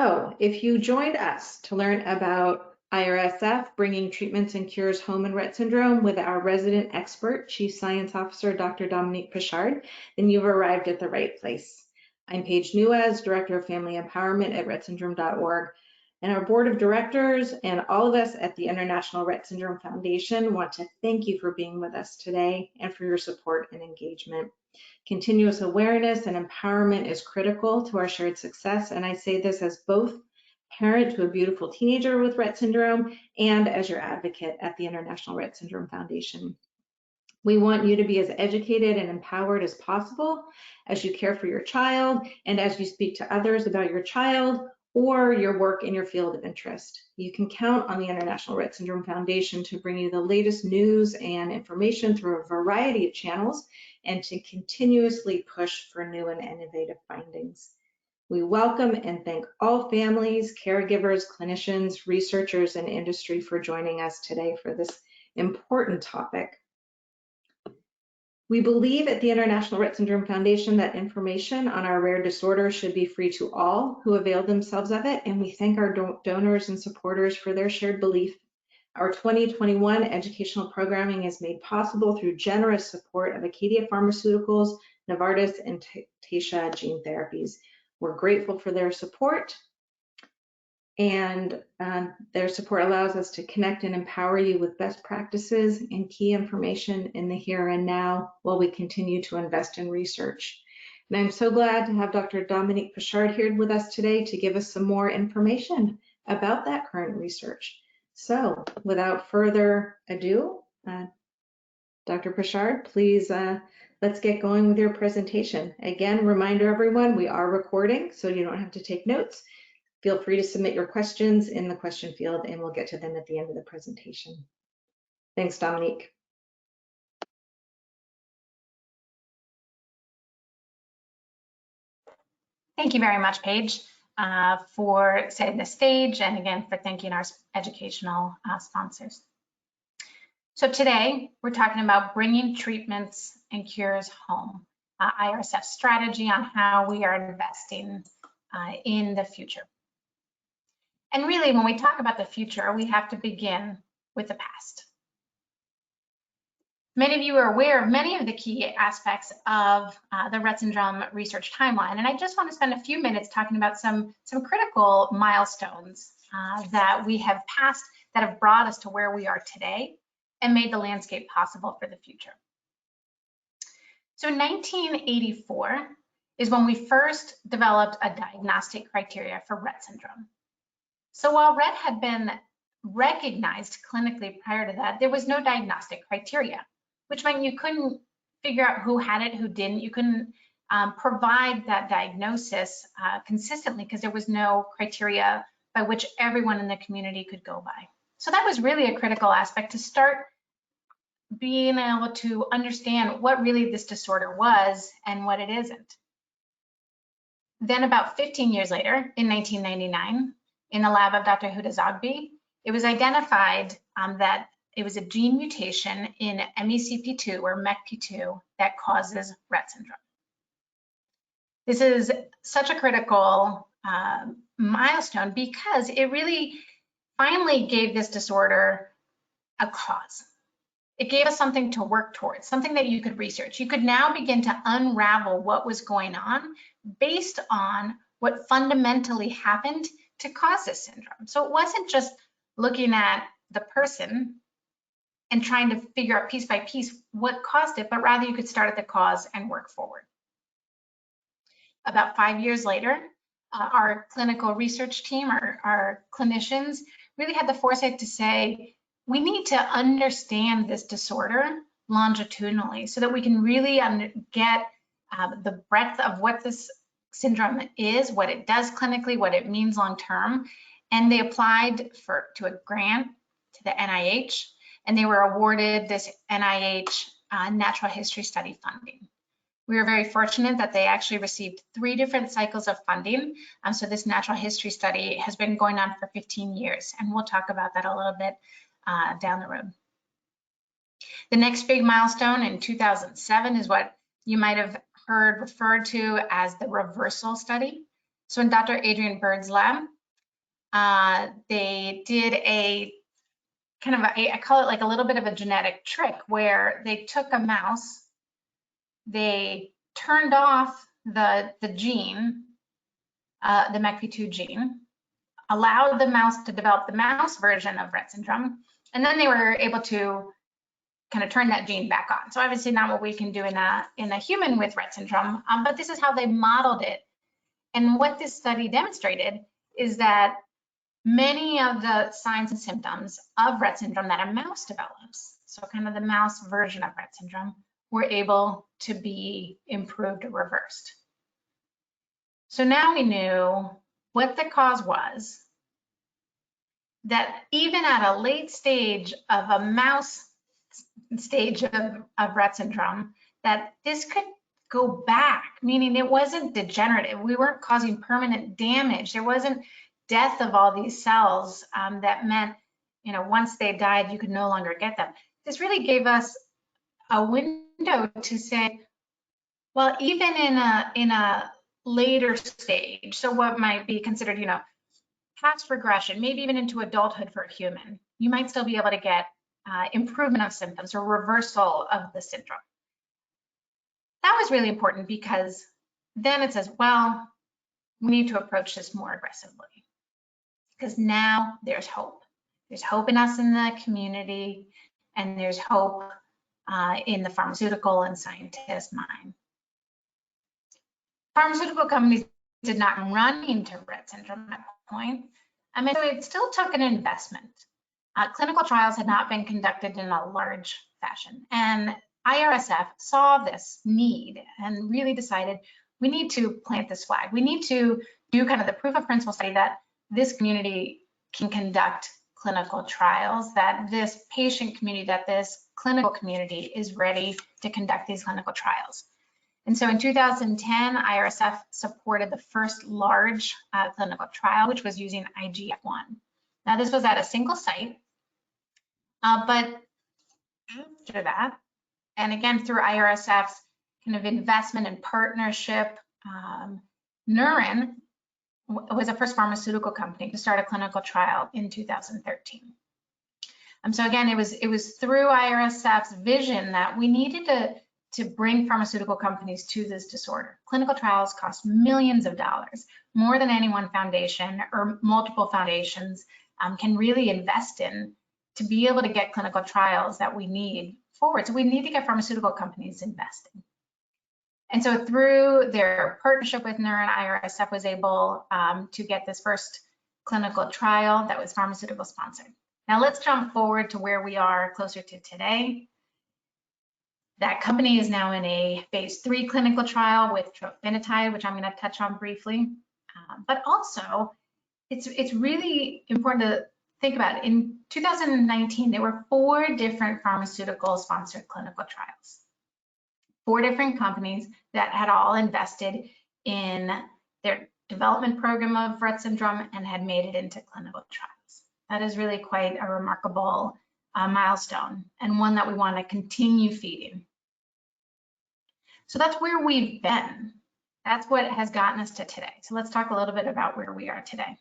So if you joined us to learn about IRSF bringing treatments and cures home in Rett syndrome with our resident expert, Chief Science Officer, Dr. Dominique Pichard, then you've arrived at the right place. I'm Paige Nuez, Director of Family Empowerment at RettSyndrome.org, and our board of directors and all of us at the International Rett Syndrome Foundation want to thank you for being with us today and for your support and engagement. Continuous awareness and empowerment is critical to our shared success, and I say this as both parent to a beautiful teenager with Rett syndrome and as your advocate at the International Rett Syndrome Foundation. We want you to be as educated and empowered as possible as you care for your child and as you speak to others about your child or your work in your field of interest. You can count on the International Rett Syndrome Foundation to bring you the latest news and information through a variety of channels and to continuously push for new and innovative findings. We welcome and thank all families, caregivers, clinicians, researchers, and industry for joining us today for this important topic. We believe at the International Rett Syndrome Foundation that information on our rare disorder should be free to all who avail themselves of it, and we thank our donors and supporters for their shared belief. Our 2021 educational programming is made possible through generous support of Acadia Pharmaceuticals, Novartis, and Taysha Gene Therapies. We're grateful for their support, and their support allows us to connect and empower you with best practices and key information in the here and now while we continue to invest in research. And I'm so glad to have Dr. Dominique Pichard here with us today to give us some more information about that current research. So without further ado, Dr. Pichard, please let's get going with your presentation. Again, reminder everyone, we are recording, so you don't have to take notes. Feel free to submit your questions in the question field and we'll get to them at the end of the presentation. Thanks, Dominique. Thank you very much, Paige, for setting the stage and again for thanking our educational sponsors. So today we're talking about bringing treatments and cures home, IRSF strategy on how we are investing in the future. And really, when we talk about the future, we have to begin with the past. Many of you are aware of many of the key aspects of the Rett syndrome research timeline, and I just want to spend a few minutes talking about some critical milestones that we have passed that have brought us to where we are today and made the landscape possible for the future. So in 1984 is when we first developed a diagnostic criteria for Rett syndrome. So while Rett had been recognized clinically prior to that, there was no diagnostic criteria, which meant you couldn't figure out who had it, who didn't. You couldn't provide that diagnosis consistently because there was no criteria by which everyone in the community could go by. So that was really a critical aspect to start being able to understand what really this disorder was and what it isn't. Then about 15 years later, in 1999, in the lab of Dr. Huda Zogby, it was identified that it was a gene mutation in MECP2 or MECP2 that causes Rett syndrome. This is such a critical milestone because it really finally gave this disorder a cause. It gave us something to work towards, something that you could research. You could now begin to unravel what was going on based on what fundamentally happened to cause this syndrome. So it wasn't just looking at the person and trying to figure out piece by piece what caused it, but rather you could start at the cause and work forward. About 5 years later, our clinical research team, our clinicians, really had the foresight to say, we need to understand this disorder longitudinally so that we can really get the breadth of what this syndrome is, what it does clinically, what it means long-term. And they applied to a grant to the NIH, and they were awarded this NIH natural history study funding. We were very fortunate that they actually received 3 different cycles of funding. So this natural history study has been going on for 15 years, and we'll talk about that a little bit down the road. The next big milestone in 2007 is what you might have heard referred to as the reversal study. So in Dr. Adrian Bird's lab, they did a kind of I call it like a little bit of a genetic trick where they took a mouse, they turned off the gene, the MECP2 gene, allowed the mouse to develop the mouse version of Rett syndrome, and then they were able to kind of turn that gene back on. So obviously not what we can do in a human with Rett syndrome, but this is how they modeled it. And what this study demonstrated is that many of the signs and symptoms of Rett syndrome that a mouse develops, so kind of the mouse version of Rett syndrome, were able to be improved or reversed. So now we knew what the cause was, that even at a late stage of a mouse stage of Rett syndrome, that this could go back, meaning it wasn't degenerative. We weren't causing permanent damage. There wasn't death of all these cells that meant, once they died, you could no longer get them. This really gave us a window to say, well, even in a later stage, so what might be considered, past regression, maybe even into adulthood for a human, you might still be able to get improvement of symptoms or reversal of the syndrome. That was really important because then it says, well, we need to approach this more aggressively because now there's hope. There's hope in us in the community, and there's hope in the pharmaceutical and scientist mind. Pharmaceutical companies did not run into Rett syndrome at that point. So it still took an investment. Clinical trials had not been conducted in a large fashion. And IRSF saw this need and really decided we need to plant this flag. We need to do kind of the proof of principle study that this community can conduct clinical trials, that this patient community, that this clinical community is ready to conduct these clinical trials. And so in 2010, IRSF supported the first large clinical trial, which was using IGF-1. Now this was at a single site, but after that, and again through IRSF's kind of investment and partnership, Neuren was the first pharmaceutical company to start a clinical trial in 2013. So again, it was through IRSF's vision that we needed to bring pharmaceutical companies to this disorder. Clinical trials cost millions of dollars, more than any one foundation or multiple foundations can really invest in to be able to get clinical trials that we need forward. So we need to get pharmaceutical companies investing. And so through their partnership with Neuren, IRSF was able to get this first clinical trial that was pharmaceutical sponsored. Now let's jump forward to where we are closer to today. That company is now in a phase 3 clinical trial with trofinetide, which I'm going to touch on briefly. But also, it's really important to think about. In 2019, there were 4 different pharmaceutical sponsored clinical trials. 4 different companies that had all invested in their development program of Rett syndrome and had made it into clinical trials. That is really quite a remarkable milestone, and one that we want to continue feeding. So that's where we've been. That's what has gotten us to today. So let's talk a little bit about where we are today.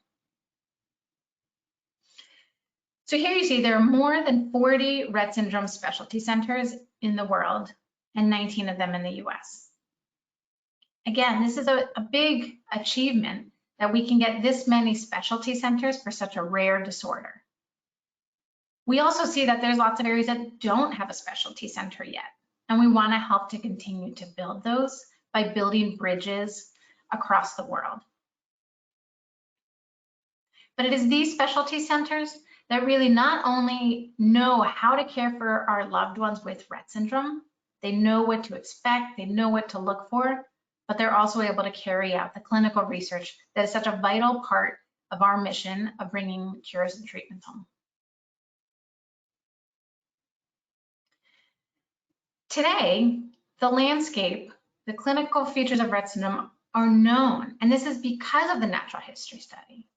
So here you see there are more than 40 Rett syndrome specialty centers in the world, and 19 of them in the US. Again, this is a big achievement that we can get this many specialty centers for such a rare disorder. We also see that there's lots of areas that don't have a specialty center yet, and we want to help to continue to build those by building bridges across the world. But it is these specialty centers that really not only know how to care for our loved ones with Rett syndrome, they know what to expect, they know what to look for, but they're also able to carry out the clinical research that is such a vital part of our mission of bringing cures and treatments home. Today, the landscape, the clinical features of Rett syndrome are known, and this is because of the natural history study.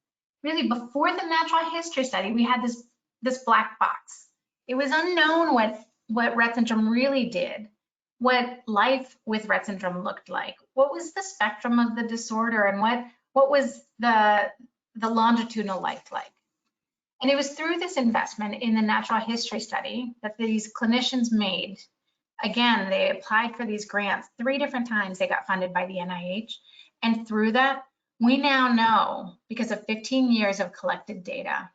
Really, before the natural history study, we had this black box. It was unknown what Rett syndrome really did, what life with Rett syndrome looked like, what was the spectrum of the disorder, and what was the the longitudinal life like. And it was through this investment in the natural history study that these clinicians made. Again, they applied for these grants 3 different times. They got funded by the NIH. And through that, we now know, because of 15 years of collected data,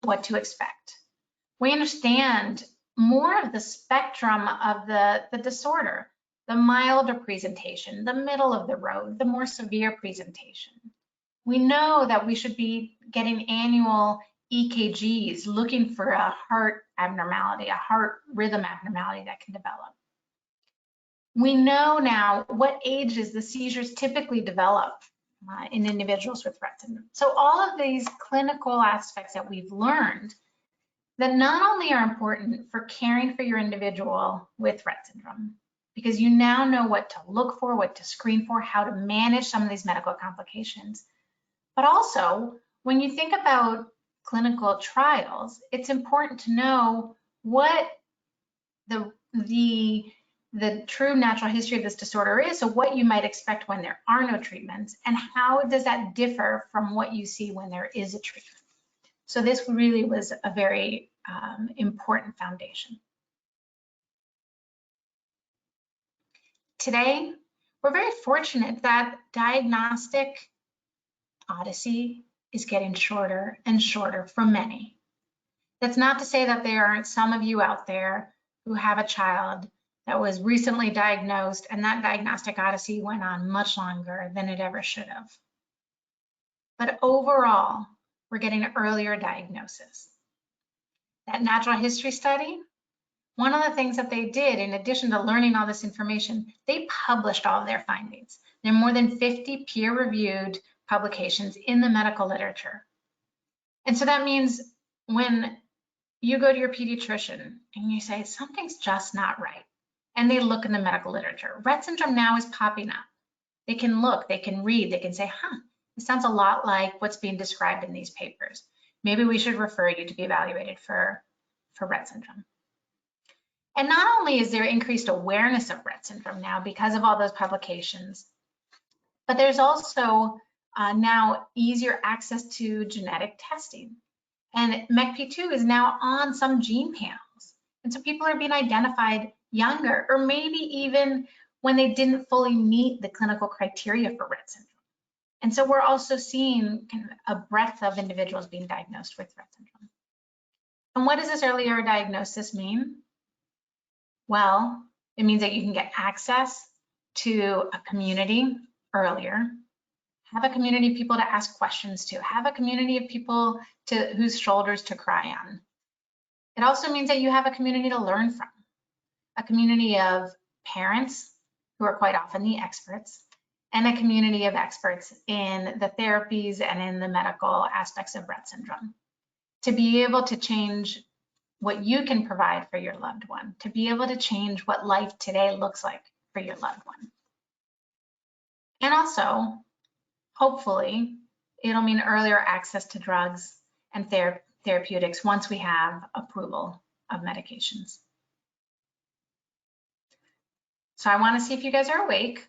what to expect. We understand more of the spectrum of the disorder, the milder presentation, the middle of the road, the more severe presentation. We know that we should be getting annual EKGs, looking for a heart abnormality, a heart rhythm abnormality that can develop. We know now what ages the seizures typically develop in individuals with Rett syndrome. So all of these clinical aspects that we've learned that not only are important for caring for your individual with Rett syndrome, because you now know what to look for, what to screen for, how to manage some of these medical complications, but also when you think about clinical trials, it's important to know what the true natural history of this disorder is, so what you might expect when there are no treatments, and how does that differ from what you see when there is a treatment. So this really was a very important foundation. Today, we're very fortunate that diagnostic odyssey is getting shorter and shorter for many. That's not to say that there aren't some of you out there who have a child that was recently diagnosed and that diagnostic odyssey went on much longer than it ever should have. But overall, we're getting an earlier diagnosis. That natural history study, one of the things that they did, in addition to learning all this information, they published all of their findings. There are more than 50 peer-reviewed publications in the medical literature. And so that means when you go to your pediatrician and you say, something's just not right, and they look in the medical literature, Rett syndrome now is popping up. They can look, they can read, they can say, it sounds a lot like what's being described in these papers. Maybe we should refer you to be evaluated for Rett syndrome. And not only is there increased awareness of Rett syndrome now because of all those publications, but there's also now easier access to genetic testing. And MECP2 is now on some gene panels. And so people are being identified younger, or maybe even when they didn't fully meet the clinical criteria for Rett syndrome. And so we're also seeing kind of a breadth of individuals being diagnosed with Rett syndrome. And what does this earlier diagnosis mean? Well, it means that you can get access to a community earlier, have a community of people to ask questions to, have a community of people whose shoulders to cry on. It also means that you have a community to learn from, a community of parents who are quite often the experts, and a community of experts in the therapies and in the medical aspects of Rett syndrome, to be able to change what you can provide for your loved one, to be able to change what life today looks like for your loved one. And also, hopefully, it'll mean earlier access to drugs and therapeutics once we have approval of medications. So I want to see if you guys are awake.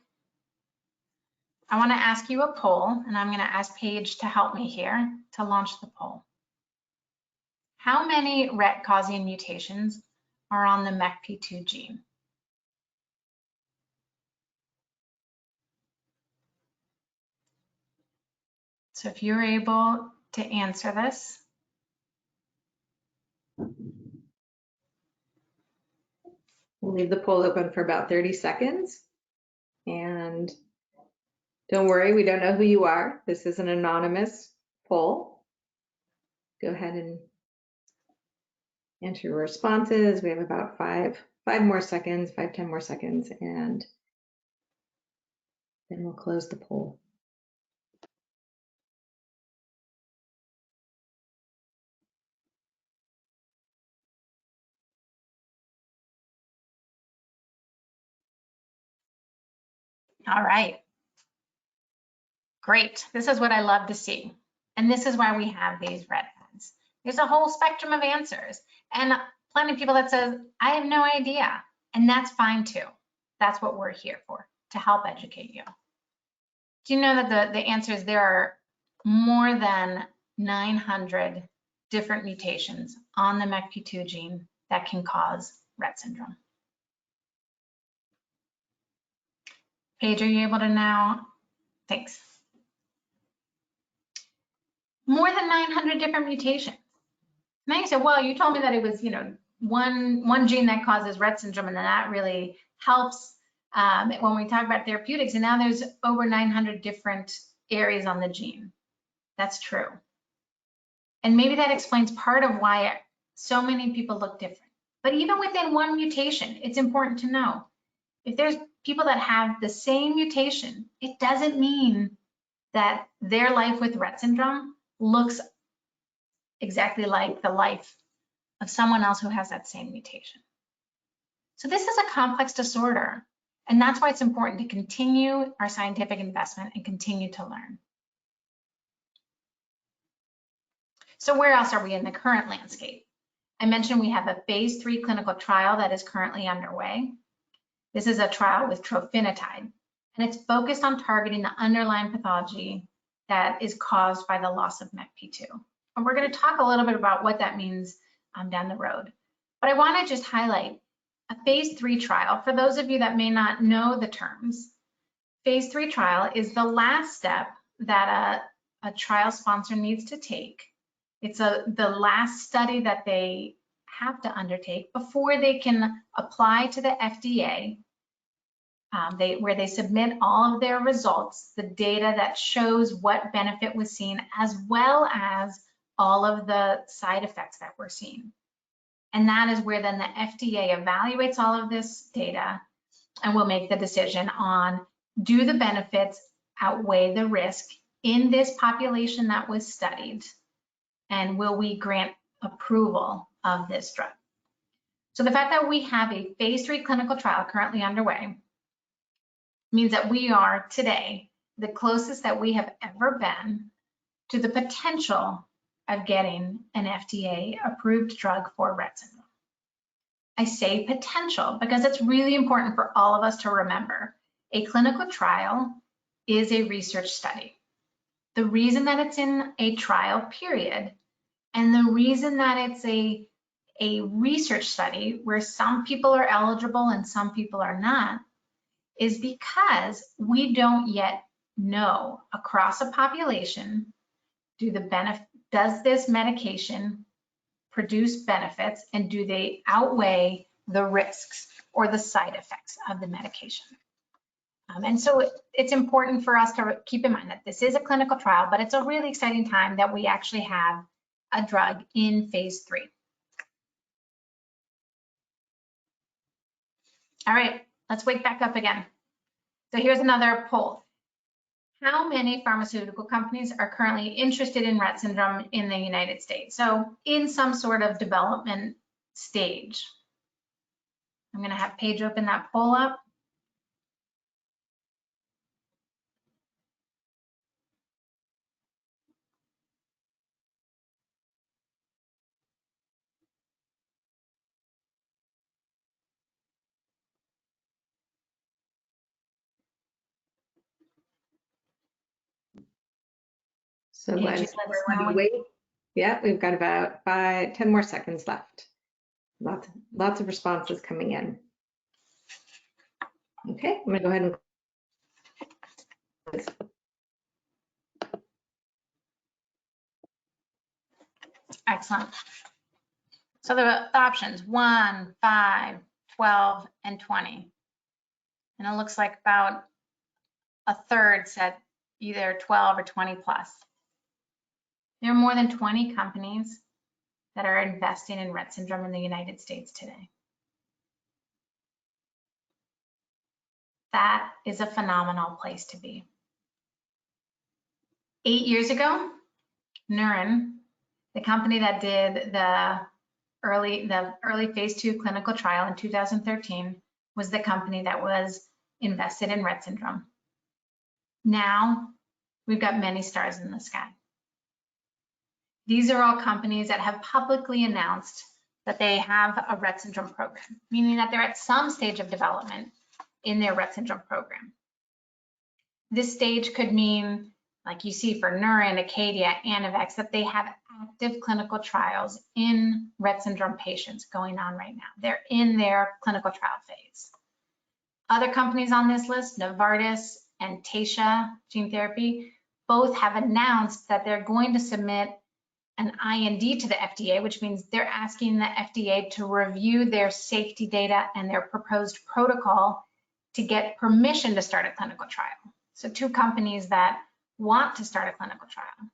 I want to ask you a poll, and I'm going to ask Paige to help me here to launch the poll. How many Rett-causing mutations are on the MECP2 gene? So if you're able to answer this. We'll leave the poll open for about 30 seconds. And don't worry, we don't know who you are. This is an anonymous poll. Go ahead and enter your responses. We have about five more seconds, 10 more seconds, and then we'll close the poll. All right. Great. This is what I love to see. And this is why we have these RettEds. There's a whole spectrum of answers, and plenty of people that says, I have no idea. And that's fine too. That's what we're here for, to help educate you. Do you know that the answers, there are more than 900 different mutations on the MECP2 gene that can cause Rett syndrome. Paige, are you able to now? Thanks. More than 900 different mutations. Now you say, well, you told me that it was, one gene that causes Rett syndrome, and then that really helps when we talk about therapeutics. And now there's over 900 different areas on the gene. That's true. And maybe that explains part of why so many people look different. But even within one mutation, it's important to know, if there's people that have the same mutation, it doesn't mean that their life with Rett syndrome looks exactly like the life of someone else who has that same mutation. So this is a complex disorder, and that's why it's important to continue our scientific investment and continue to learn. So where else are we in the current landscape? I mentioned we have a phase 3 clinical trial that is currently underway. This is a trial with trofinetide, and it's focused on targeting the underlying pathology that is caused by the loss of MECP2. And we're going to talk a little bit about what that means down the road. But I want to just highlight a phase 3 trial. For those of you that may not know the terms, phase 3 trial is the last step that a trial sponsor needs to take. It's the last study that they have to undertake before they can apply to the FDA, where they submit all of their results, the data that shows what benefit was seen, as well as all of the side effects that we're seeing. And that is where then the FDA evaluates all of this data and will make the decision on, do the benefits outweigh the risk in this population that was studied? And will we grant approval of this drug? So the fact that we have a phase 3 clinical trial currently underway means that we are today the closest that we have ever been to the potential of getting an FDA approved drug for Rett syndrome. I say potential because it's really important for all of us to remember. A clinical trial is a research study. The reason that it's in a trial period, and the reason that it's a research study where some people are eligible and some people are not, is because we don't yet know across a population, does this medication produce benefits, and do they outweigh the risks or the side effects of the medication? And so it's important for us to keep in mind that this is a clinical trial, but it's a really exciting time that we actually have a drug in phase 3. All right, let's wake back up again. So here's another poll. How many pharmaceutical companies are currently interested in Rett syndrome in the United States? So in some sort of development stage. I'm going to have Paige open that poll up. So Paige, glad you let us know. wait. Yeah, we've got about 10 more seconds left. Lots of responses coming in. Okay, I'm gonna go ahead and Excellent. So the options 1, 5, 12, and 20. And it looks like about a third said either 12 or 20 plus. There are more than 20 companies that are investing in Rett syndrome in the United States today. That is a phenomenal place to be. 8 years ago, Neuron, the company that did the early phase 2 clinical trial in 2013, was the company that was invested in Rett syndrome. Now we've got many stars in the sky. These are all companies that have publicly announced that they have a Rett syndrome program, meaning that they're at some stage of development in their Rett syndrome program. This stage could mean like you see for Neurin, Acadia, Anavex, that they have active clinical trials in Rett syndrome patients going on right now. They're in their clinical trial phase. Other companies on this list, Novartis and Taysha Gene Therapy, both have announced that they're going to submit an IND to the FDA, which means they're asking the FDA to review their safety data and their proposed protocol to get permission to start a clinical trial. So two companies that want to start a clinical trial.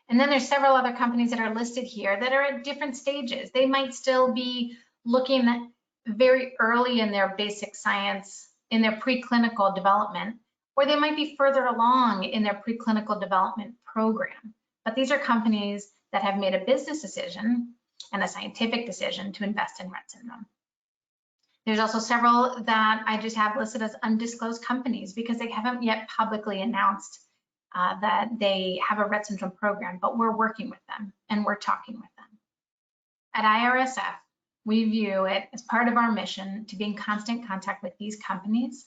And then there's several other companies that are listed here that are at different stages. They might still be looking very early in their basic science, in their preclinical development, or they might be further along in their preclinical development program. But these are companies that have made a business decision and a scientific decision to invest in Rett syndrome. There's also several that I just have listed as undisclosed companies because they haven't yet publicly announced that they have a Rett syndrome program, but we're working with them and we're talking with them. At IRSF, we view it as part of our mission to be in constant contact with these companies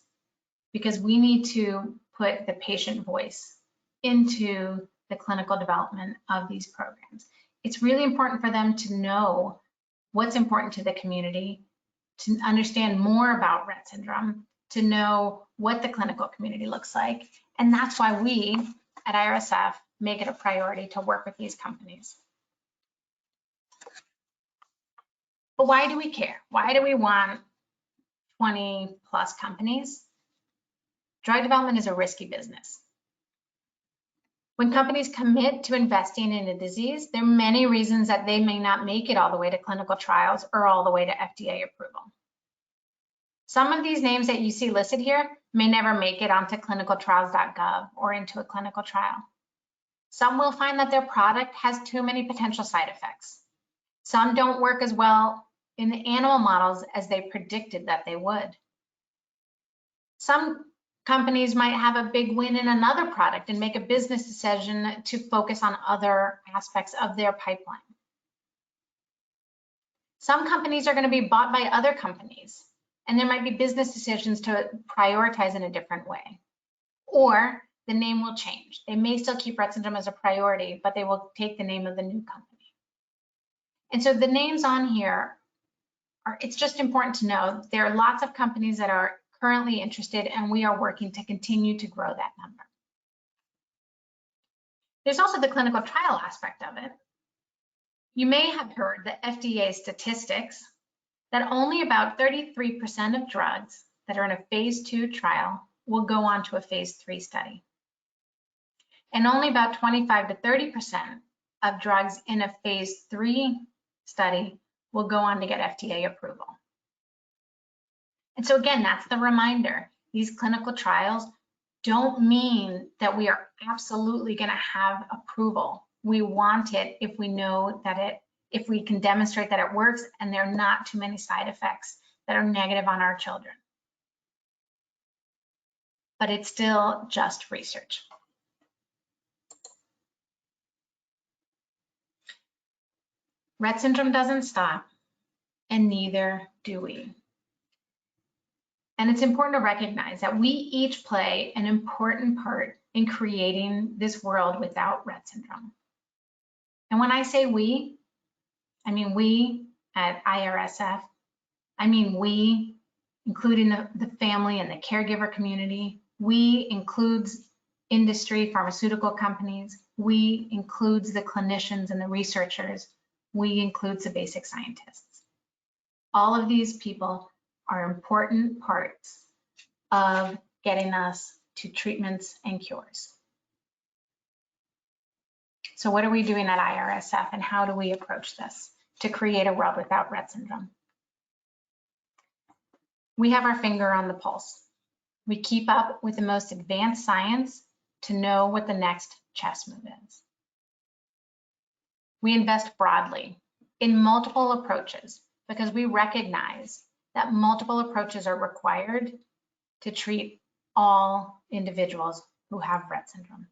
because we need to put the patient voice into the clinical development of these programs. It's really important for them to know what's important to the community, to understand more about Rett syndrome, to know what the clinical community looks like. And that's why we at IRSF make it a priority to work with these companies. But why do we care? Why do we want 20 plus companies? Drug development is a risky business. When companies commit to investing in a disease, there are many reasons that they may not make it all the way to clinical trials or all the way to FDA approval. Some of these names that you see listed here may never make it onto clinicaltrials.gov or into a clinical trial. Some will find that their product has too many potential side effects. Some don't work as well in the animal models as they predicted that they would. Some companies might have a big win in another product and make a business decision to focus on other aspects of their pipeline. Some companies are going to be bought by other companies, and there might be business decisions to prioritize in a different way. Or the name will change. They may still keep Rett syndrome as a priority, but they will take the name of the new company. And so the names on here it's just important to know there are lots of companies that are currently interested, and we are working to continue to grow that number. There's also the clinical trial aspect of it. You may have heard the FDA statistics that only about 33% of drugs that are in a phase 2 trial will go on to a phase 3 study. And only about 25 to 30% of drugs in a phase 3 study will go on to get FDA approval. And so again, that's the reminder. These clinical trials don't mean that we are absolutely going to have approval. We want it if we know that if we can demonstrate that it works and there are not too many side effects that are negative on our children. But it's still just research. Rett syndrome doesn't stop, and neither do we. And it's important to recognize that we each play an important part in creating this world without Rett syndrome. And when I say we, I mean we at IRSF. I mean we, including the family and the caregiver community. We includes industry, pharmaceutical companies. We includes the clinicians and the researchers. We includes the basic scientists. All of these people are important parts of getting us to treatments and cures. So what are we doing at IRSF, and how do we approach this to create a world without Rett syndrome? We have our finger on the pulse. We keep up with the most advanced science to know what the next chess move is. We invest broadly in multiple approaches because we recognize that multiple approaches are required to treat all individuals who have Rett syndrome.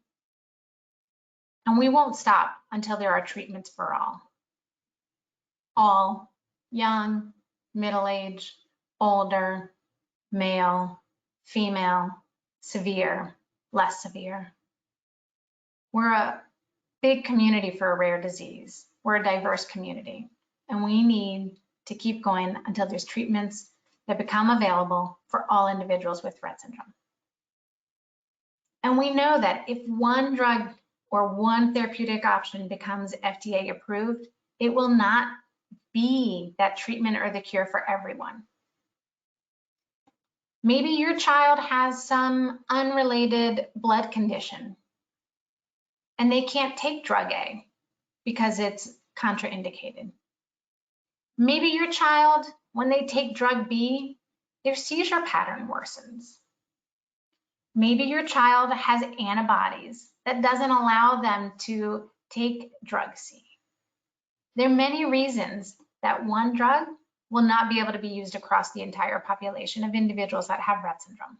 And we won't stop until there are treatments for all. All, young, middle-aged, older, male, female, severe, less severe. We're a big community for a rare disease. We're a diverse community, and we need to keep going until there's treatments that become available for all individuals with Rett syndrome. And we know that if one drug or one therapeutic option becomes FDA approved, it will not be that treatment or the cure for everyone. Maybe your child has some unrelated blood condition and they can't take drug A because it's contraindicated. Maybe your child, when they take drug B, their seizure pattern worsens. Maybe your child has antibodies that doesn't allow them to take drug C. There are many reasons that one drug will not be able to be used across the entire population of individuals that have Rett syndrome.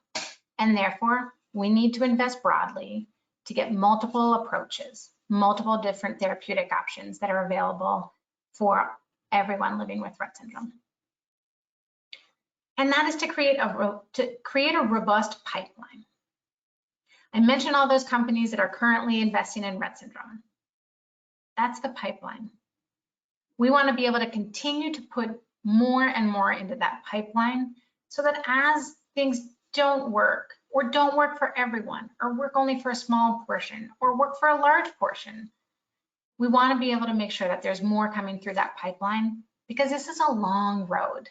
And therefore, we need to invest broadly to get multiple approaches, multiple different therapeutic options that are available for everyone living with Rett syndrome. And that is to create a robust pipeline. I mentioned all those companies that are currently investing in Rett syndrome. That's the pipeline. We want to be able to continue to put more and more into that pipeline so that as things don't work or don't work for everyone or work only for a small portion or work for a large portion, we want to be able to make sure that there's more coming through that pipeline because this is a long road.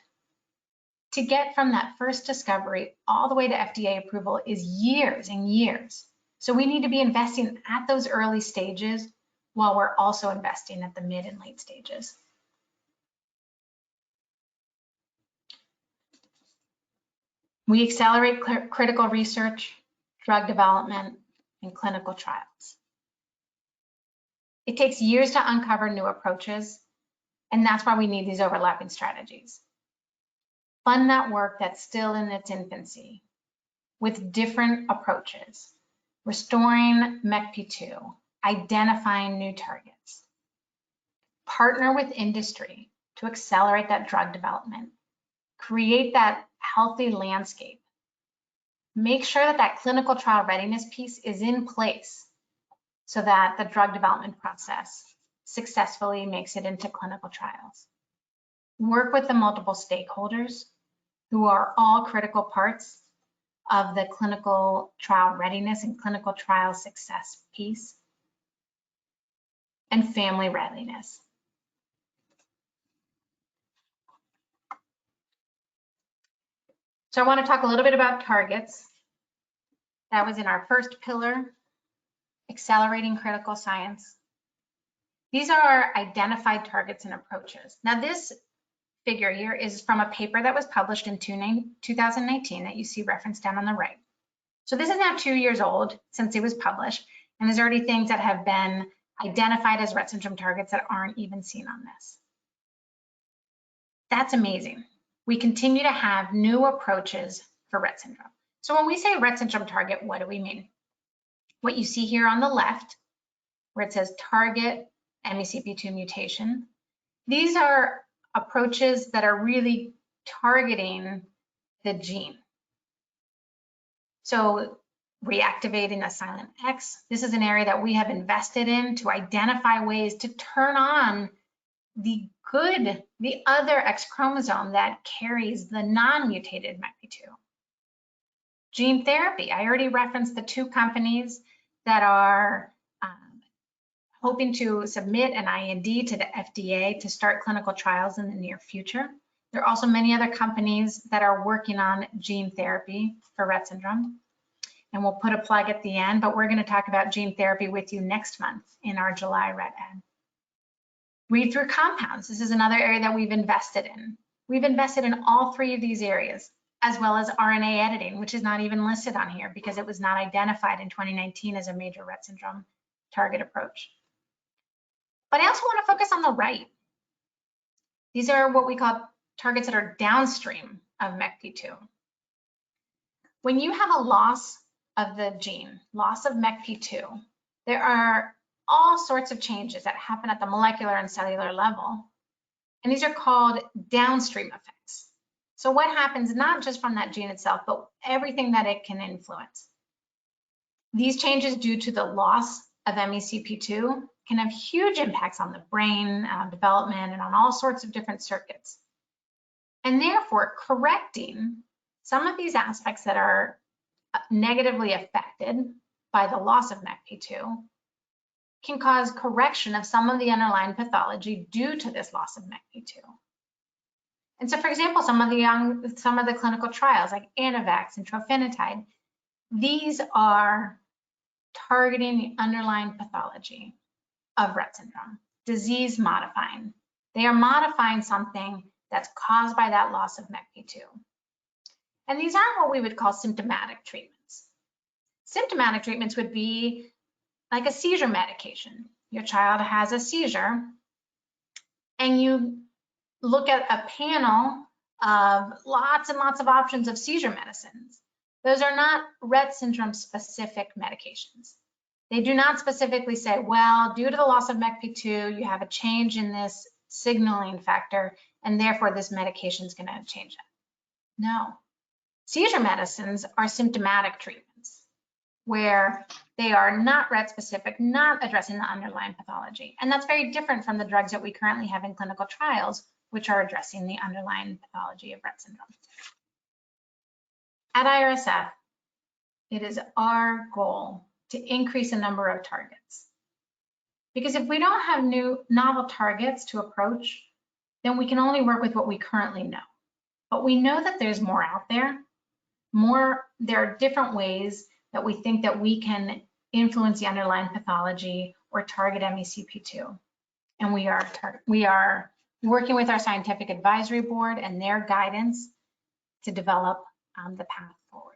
To get from that first discovery all the way to FDA approval is years and years. So we need to be investing at those early stages while we're also investing at the mid and late stages. We accelerate critical research, drug development, and clinical trials. It takes years to uncover new approaches, and that's why we need these overlapping strategies. Fund that work that's still in its infancy with different approaches, restoring MECP2, identifying new targets. Partner with industry to accelerate that drug development. Create that healthy landscape. Make sure that that clinical trial readiness piece is in place so that the drug development process successfully makes it into clinical trials. Work with the multiple stakeholders who are all critical parts of the clinical trial readiness and clinical trial success piece, and family readiness. So I want to talk a little bit about targets. That was in our first pillar, accelerating critical science. These are our identified targets and approaches. Now this figure here is from a paper that was published in 2019 that you see referenced down on the right. So this is now 2 years old since it was published, and there's already things that have been identified as Rett syndrome targets that aren't even seen on this. That's amazing. We continue to have new approaches for Rett syndrome. So when we say Rett syndrome target, what do we mean? What you see here on the left, where it says target MECP2 mutation, these are approaches that are really targeting the gene. So reactivating a silent X, this is an area that we have invested in to identify ways to turn on the other X chromosome that carries the non-mutated MECP2. Gene therapy, I already referenced the 2 companies that are hoping to submit an IND to the FDA to start clinical trials in the near future. There are also many other companies that are working on gene therapy for Rett syndrome. And we'll put a plug at the end, but we're going to talk about gene therapy with you next month in our July RettEd. Read-through compounds. This is another area that we've invested in. We've invested in all 3 of these areas, as well as RNA editing, which is not even listed on here because it was not identified in 2019 as a major Rett syndrome target approach. But I also want to focus on the right. These are what we call targets that are downstream of MECP2. When you have a loss of the gene, loss of MECP2, there are all sorts of changes that happen at the molecular and cellular level, and these are called downstream effects. So what happens not just from that gene itself, but everything that it can influence. These changes due to the loss of MECP2 can have huge impacts on the brain, development, and on all sorts of different circuits. And therefore, correcting some of these aspects that are negatively affected by the loss of MECP2 can cause correction of some of the underlying pathology due to this loss of MECP2. And so, for example, some of the clinical trials like Anavex and trofinetide, these are targeting the underlying pathology of Rett syndrome, disease modifying. They are modifying something that's caused by that loss of MECP2. And these aren't what we would call symptomatic treatments. Symptomatic treatments would be like a seizure medication. Your child has a seizure, and you look at a panel of lots and lots of options of seizure medicines. Those are not Rett syndrome specific medications. They do not specifically say, well, due to the loss of MECP2, you have a change in this signaling factor, and therefore this medication is going to change it. No. Seizure medicines are symptomatic treatments where they are not Rett specific, not addressing the underlying pathology. And that's very different from the drugs that we currently have in clinical trials, which are addressing the underlying pathology of Rett syndrome. At IRSF, it is our goal to increase the number of targets. Because if we don't have new novel targets to approach, then we can only work with what we currently know. But we know that there's more out there. There are different ways that we think that we can influence the underlying pathology or target MECP2. And we are working with our scientific advisory board and their guidance to develop the path forward.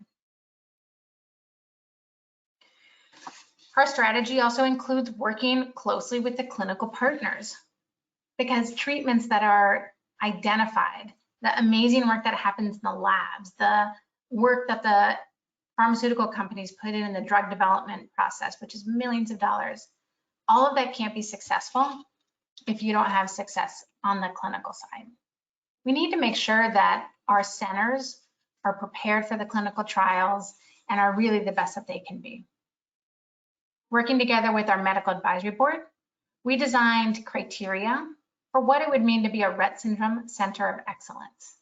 Our strategy also includes working closely with the clinical partners, because treatments that are identified, the amazing work that happens in the labs, the work that the pharmaceutical companies put in the drug development process, which is millions of dollars, all of that can't be successful if you don't have success on the clinical side. We need to make sure that our centers are prepared for the clinical trials and are really the best that they can be. Working together with our medical advisory board, we designed criteria for what it would mean to be a Rett syndrome center of excellence.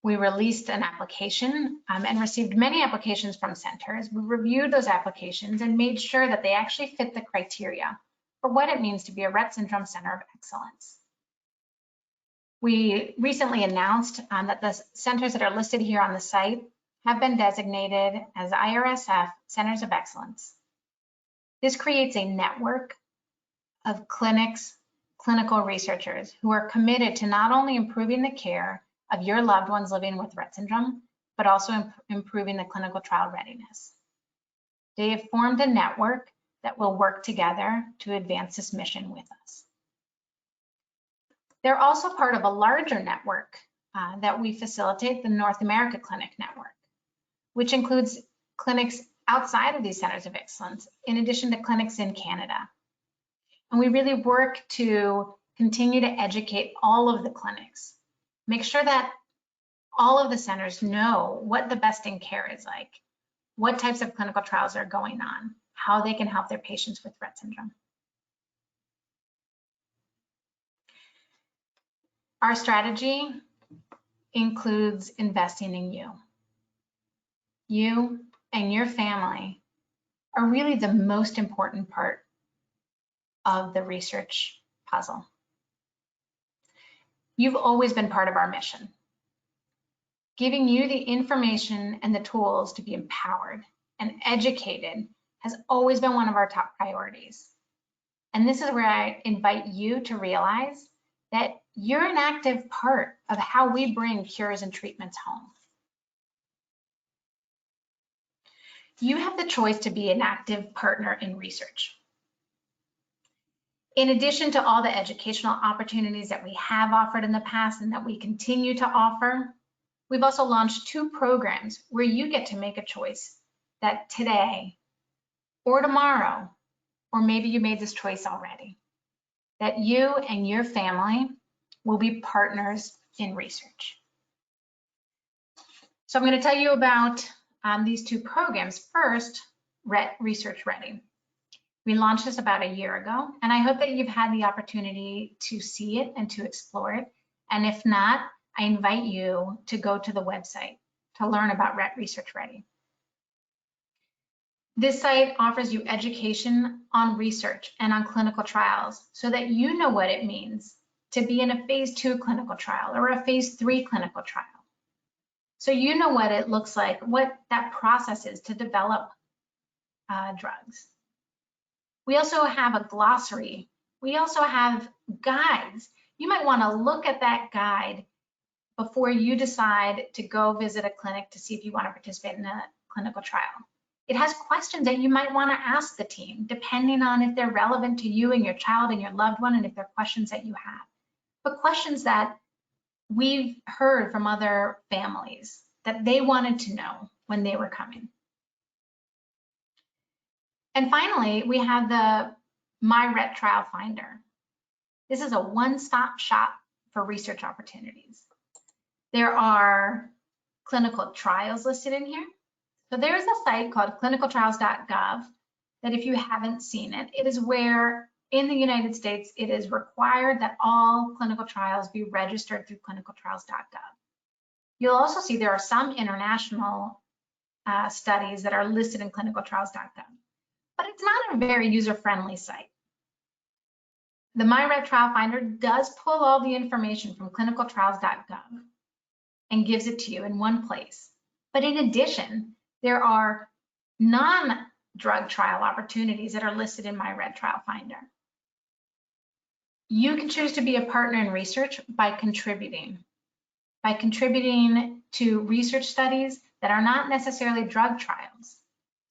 We released an application and received many applications from centers. We reviewed those applications and made sure that they actually fit the criteria for what it means to be a Rett syndrome center of excellence. We recently announced that the centers that are listed here on the site have been designated as IRSF Centers of Excellence. This creates a network of clinics, clinical researchers who are committed to not only improving the care of your loved ones living with Rett syndrome, but also improving the clinical trial readiness. They have formed a network that will work together to advance this mission with us. They're also part of a larger network that we facilitate, the North America Clinic Network, which includes clinics outside of these centers of excellence, in addition to clinics in Canada. And we really work to continue to educate all of the clinics, make sure that all of the centers know what the best in care is like, what types of clinical trials are going on, how they can help their patients with Rett syndrome. Our strategy includes investing in you. You and your family are really the most important part of the research puzzle. You've always been part of our mission. Giving you the information and the tools to be empowered and educated has always been one of our top priorities. And this is where I invite you to realize that you're an active part of how we bring cures and treatments home. You have the choice to be an active partner in research. In addition to all the educational opportunities that we have offered in the past and that we continue to offer, we've also launched 2 programs where you get to make a choice that today or tomorrow, or maybe you made this choice already, that you and your family will be partners in research. So I'm going to tell you about these 2 programs. First, Rett Research Ready. We launched this about a year ago, and I hope that you've had the opportunity to see it and to explore it. And if not, I invite you to go to the website to learn about Rett Research Ready. This site offers you education on research and on clinical trials so that you know what it means to be in a phase 2 clinical trial or a phase 3 clinical trial. So you know what it looks like, what that process is to develop drugs. We also have a glossary. We also have guides. You might want to look at that guide before you decide to go visit a clinic to see if you want to participate in a clinical trial. It has questions that you might want to ask the team, depending on if they're relevant to you and your child and your loved one, and if they're questions that you have. But questions that we've heard from other families that they wanted to know when they were coming. And finally, we have the My Rett Trial Finder. This is a one-stop shop for research opportunities. There are clinical trials listed in here. So there's a site called clinicaltrials.gov that if you haven't seen it, it is where in the United States, it is required that all clinical trials be registered through clinicaltrials.gov. You'll also see there are some international studies that are listed in clinicaltrials.gov, but it's not a very user-friendly site. The My Rett Trial Finder does pull all the information from clinicaltrials.gov and gives it to you in one place. But in addition, there are non-drug trial opportunities that are listed in My Rett Trial Finder. You can choose to be a partner in research by contributing to research studies that are not necessarily drug trials,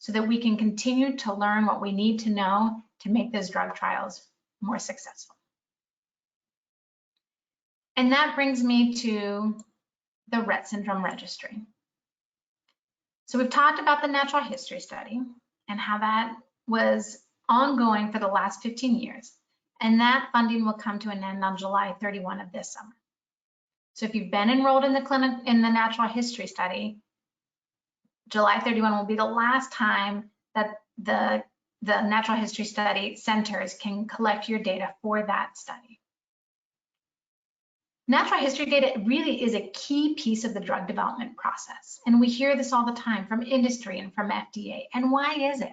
so that we can continue to learn what we need to know to make those drug trials more successful. And that brings me to the Rett Syndrome Registry. So we've talked about the natural history study and how that was ongoing for the last 15 years. And that funding will come to an end on July 31 of this summer. So if you've been enrolled in the natural history study, July 31 will be the last time that the natural history study centers can collect your data for that study. Natural history data really is a key piece of the drug development process. And we hear this all the time from industry and from FDA. And why is it?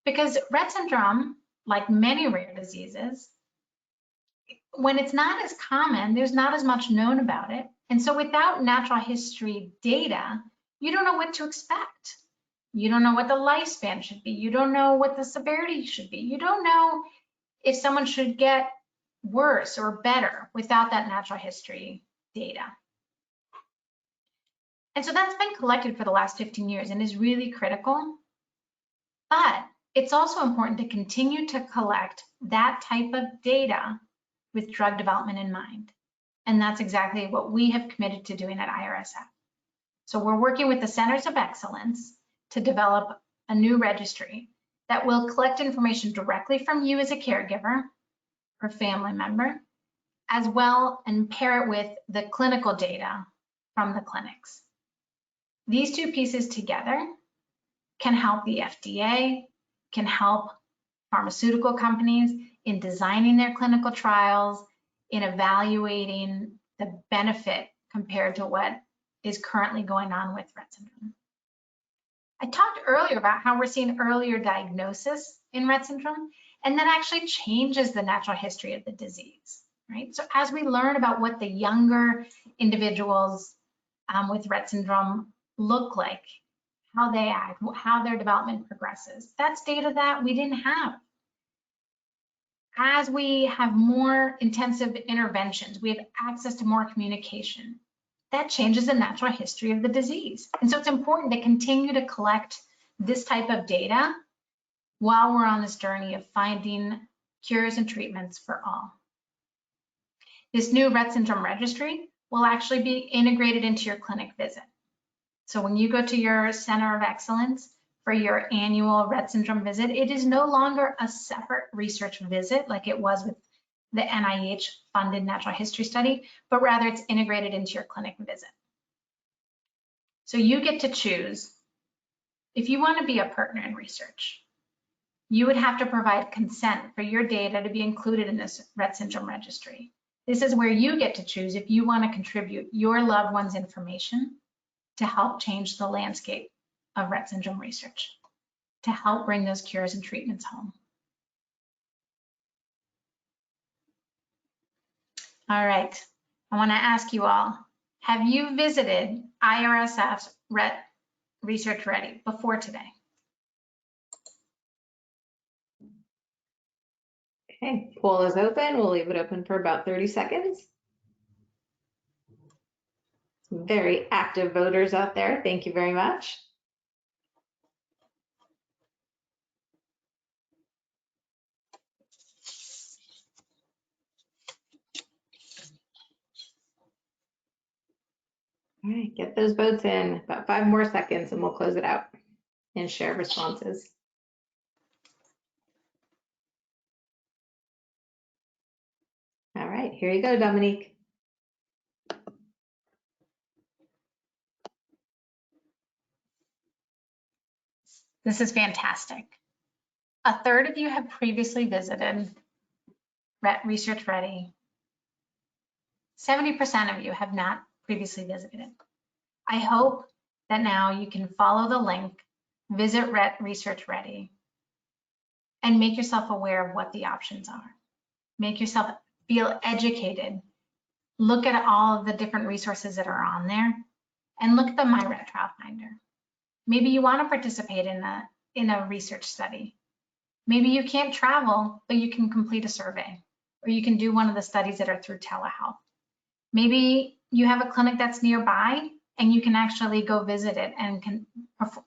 Because Rett syndrome, like many rare diseases, when it's not as common, there's not as much known about it. And so without natural history data, you don't know what to expect. You don't know what the lifespan should be. You don't know what the severity should be. You don't know if someone should get worse or better without that natural history data. And so that's been collected for the last 15 years and is really critical. But it's also important to continue to collect that type of data with drug development in mind. And that's exactly what we have committed to doing at IRSF. So we're working with the Centers of Excellence to develop a new registry that will collect information directly from you as a caregiver or family member, as well, and pair it with the clinical data from the clinics. These two pieces together can help the FDA, can help pharmaceutical companies in designing their clinical trials, in evaluating the benefit compared to what is currently going on with Rett syndrome. I talked earlier about how we're seeing earlier diagnosis in Rett syndrome, and that actually changes the natural history of the disease, right? So as we learn about what the younger individuals with Rett syndrome look like, how they act, how their development progresses, that's data that we didn't have. As we have more intensive interventions, we have access to more communication. That changes the natural history of the disease. And so it's important to continue to collect this type of data while we're on this journey of finding cures and treatments for all. This new Rett Syndrome Registry will actually be integrated into your clinic visit. So when you go to your Center of Excellence for your annual Rett Syndrome visit, it is no longer a separate research visit like it was with the NIH-funded natural history study, but rather it's integrated into your clinic visit. So you get to choose if you want to be a partner in research. you would have to provide consent for your data to be included in this Rett syndrome registry. This is where you get to choose if you want to contribute your loved one's information to help change the landscape of Rett syndrome research, to help bring those cures and treatments home. All right, I want to ask you all, have you visited IRSF's Rett Research Ready before today? Okay, poll is open. We'll leave it open for about 30 seconds. Some very active voters out there. Thank you very much. All right, get those votes in. About 5 more seconds and we'll close it out and share responses. All right, here you go, Dominique. This is fantastic. A third of you have previously visited Rett Research Ready. 70% of you have not previously visited it. I hope that now you can follow the link, visit Rett Research Ready, and make yourself aware of what the options are. Make yourself feel educated. Look at all of the different resources that are on there, and look at the My Rett Trial Finder. Maybe you want to participate in a research study. Maybe you can't travel, but you can complete a survey, or you can do one of the studies that are through telehealth. Maybe you have a clinic that's nearby and you can actually go visit it and can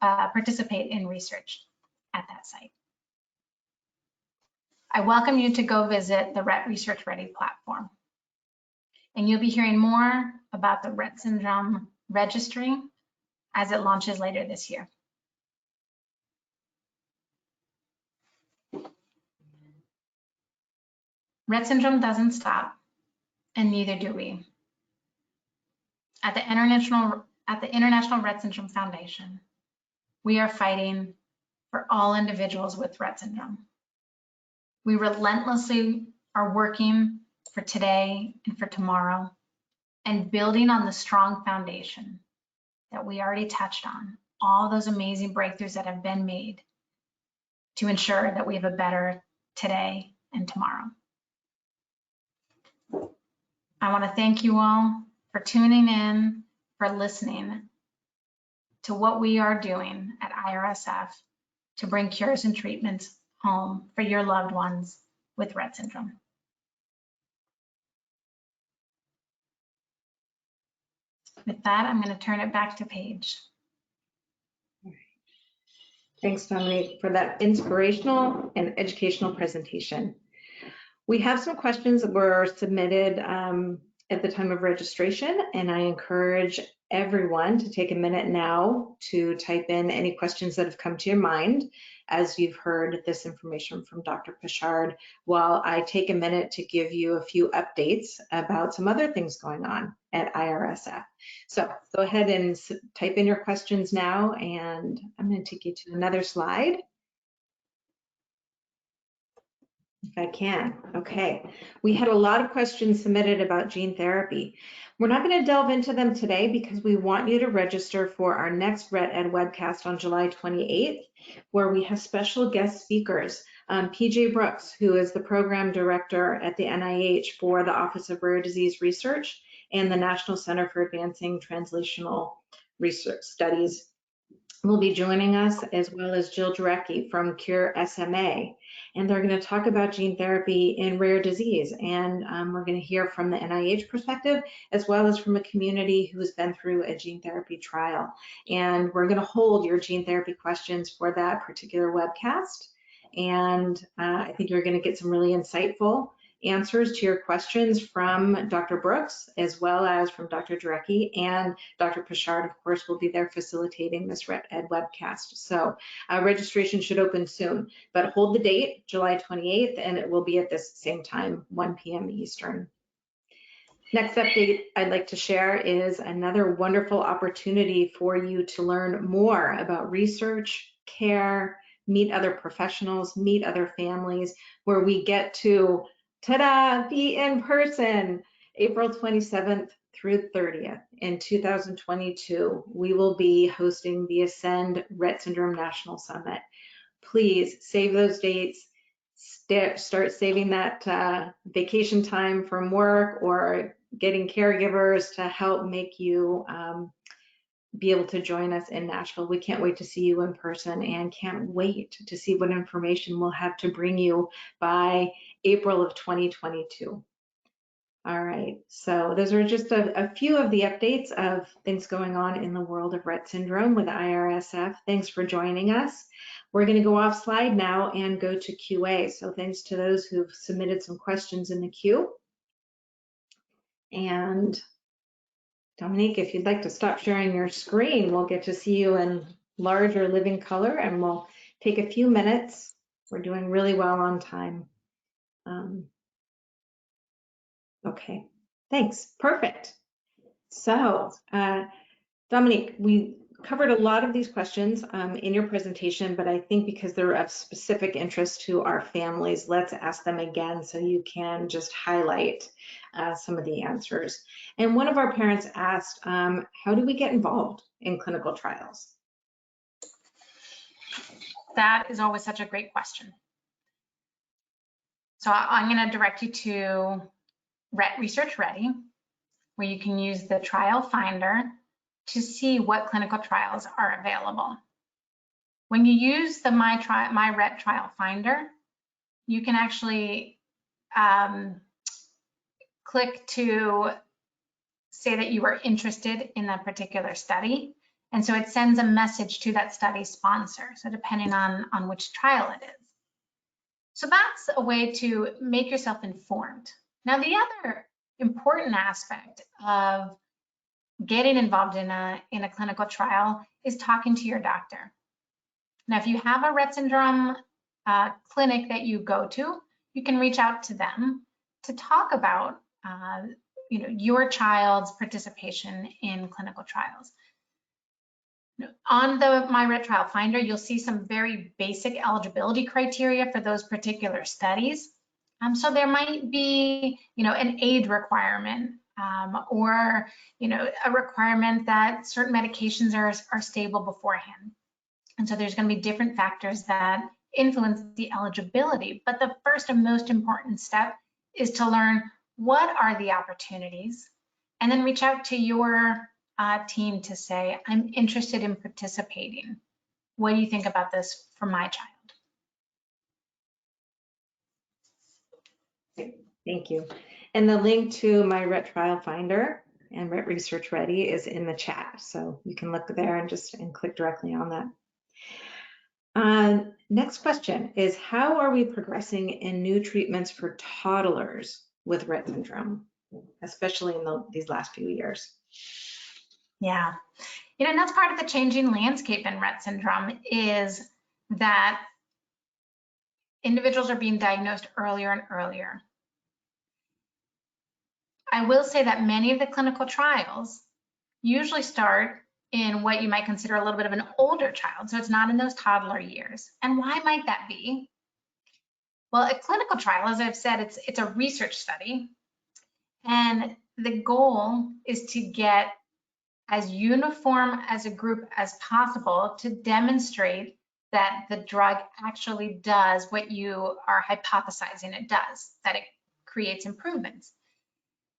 participate in research at that site. I welcome you to go visit the Rett Research Ready platform. And you'll be hearing more about the Rett syndrome registry as it launches later this year. Rett syndrome doesn't stop, and neither do we. At the International Rett Syndrome Foundation, we are fighting for all individuals with Rett syndrome. We relentlessly are working for today and for tomorrow, and building on the strong foundation that we already touched on, all those amazing breakthroughs that have been made to ensure that we have a better today and tomorrow. I want to thank you all for tuning in, for listening to what we are doing at IRSF to bring cures and treatments home for your loved ones with Rett syndrome. With that, I'm going to turn it back to Paige. Thanks, Dominique, for that inspirational and educational presentation. We have some questions that were submitted at the time of registration, and I encourage everyone to take a minute now to type in any questions that have come to your mind as you've heard this information from Dr. Pichard, while I take a minute to give you a few updates about some other things going on at IRSF. So go ahead and type in your questions now, and I'm going to take you to another slide. If I can. Okay. We had a lot of questions submitted about gene therapy. We're not going to delve into them today because we want you to register for our next RettEd webcast on July 28th, where we have special guest speakers. PJ Brooks, who is the program director at the NIH for the Office of Rare Disease Research and the National Center for Advancing Translational Research Studies, will be joining us, as well as Jill Jarecki from Cure SMA. And they're going to talk about gene therapy in rare disease. And we're going to hear from the NIH perspective, as well as from a community who has been through a gene therapy trial. And we're going to hold your gene therapy questions for that particular webcast. And I think you're going to get some really insightful answers to your questions from Dr. Brooks, as well as from Dr. Jarecki, and Dr. Pichard, of course, will be there facilitating this RettEd webcast. So registration should open soon, but hold the date, July 28th, and it will be at this same time, 1 p.m. Eastern. Next update I'd like to share is another wonderful opportunity for you to learn more about research, care, meet other professionals, meet other families, where we get to, ta-da, be in person. April 27th through 30th in 2022, we will be hosting the Ascend Rett Syndrome National Summit. Please save those dates. Start saving that vacation time from work or getting caregivers to help make you be able to join us in Nashville. We can't wait to see you in person and can't wait to see what information we'll have to bring you by April of 2022. All right, so those are just a few of the updates of things going on in the world of Rett syndrome with IRSF. Thanks for joining us. We're going to go off slide now and go to QA. So thanks to those who've submitted some questions in the queue. And Dominique, if you'd like to stop sharing your screen, we'll get to see you in large or living color, and we'll take a few minutes. We're doing really well on time. Okay, thanks, perfect. So Dominique, we covered a lot of these questions in your presentation, but I think because they're of specific interest to our families, let's ask them again so you can just highlight some of the answers. And one of our parents asked, how do we get involved in clinical trials? That is always such a great question. So I'm going to direct you to Rett Research Ready, where you can use the trial finder to see what clinical trials are available. When you use the My Rett Trial Finder, you can actually click to say that you are interested in a particular study. And so it sends a message to that study sponsor, so depending on which trial it is. So that's a way to make yourself informed. Now, the other important aspect of getting involved in a clinical trial is talking to your doctor. Now, if you have a Rett syndrome clinic that you go to, you can reach out to them to talk about your child's participation in clinical trials. On the My Rett Trial Finder, you'll see some very basic eligibility criteria for those particular studies. So there might be, an age requirement or, a requirement that certain medications are stable beforehand. And so there's going to be different factors that influence the eligibility. But the first and most important step is to learn what are the opportunities, and then reach out to your team to say, I'm interested in participating. What do you think about this for my child? Thank you. And the link to My Rett Trial Finder and Rett Research Ready is in the chat. So you can look there and click directly on that. Next question is, how are we progressing in new treatments for toddlers with Rett syndrome, especially in these last few years? Yeah, and that's part of the changing landscape in Rett syndrome, is that individuals are being diagnosed earlier and earlier. I will say that many of the clinical trials usually start in what you might consider a little bit of an older child, so it's not in those toddler years. And why might that be? Well, a clinical trial, as I've said, it's a research study, and the goal is to get as uniform as a group as possible to demonstrate that the drug actually does what you are hypothesizing it does, that it creates improvements.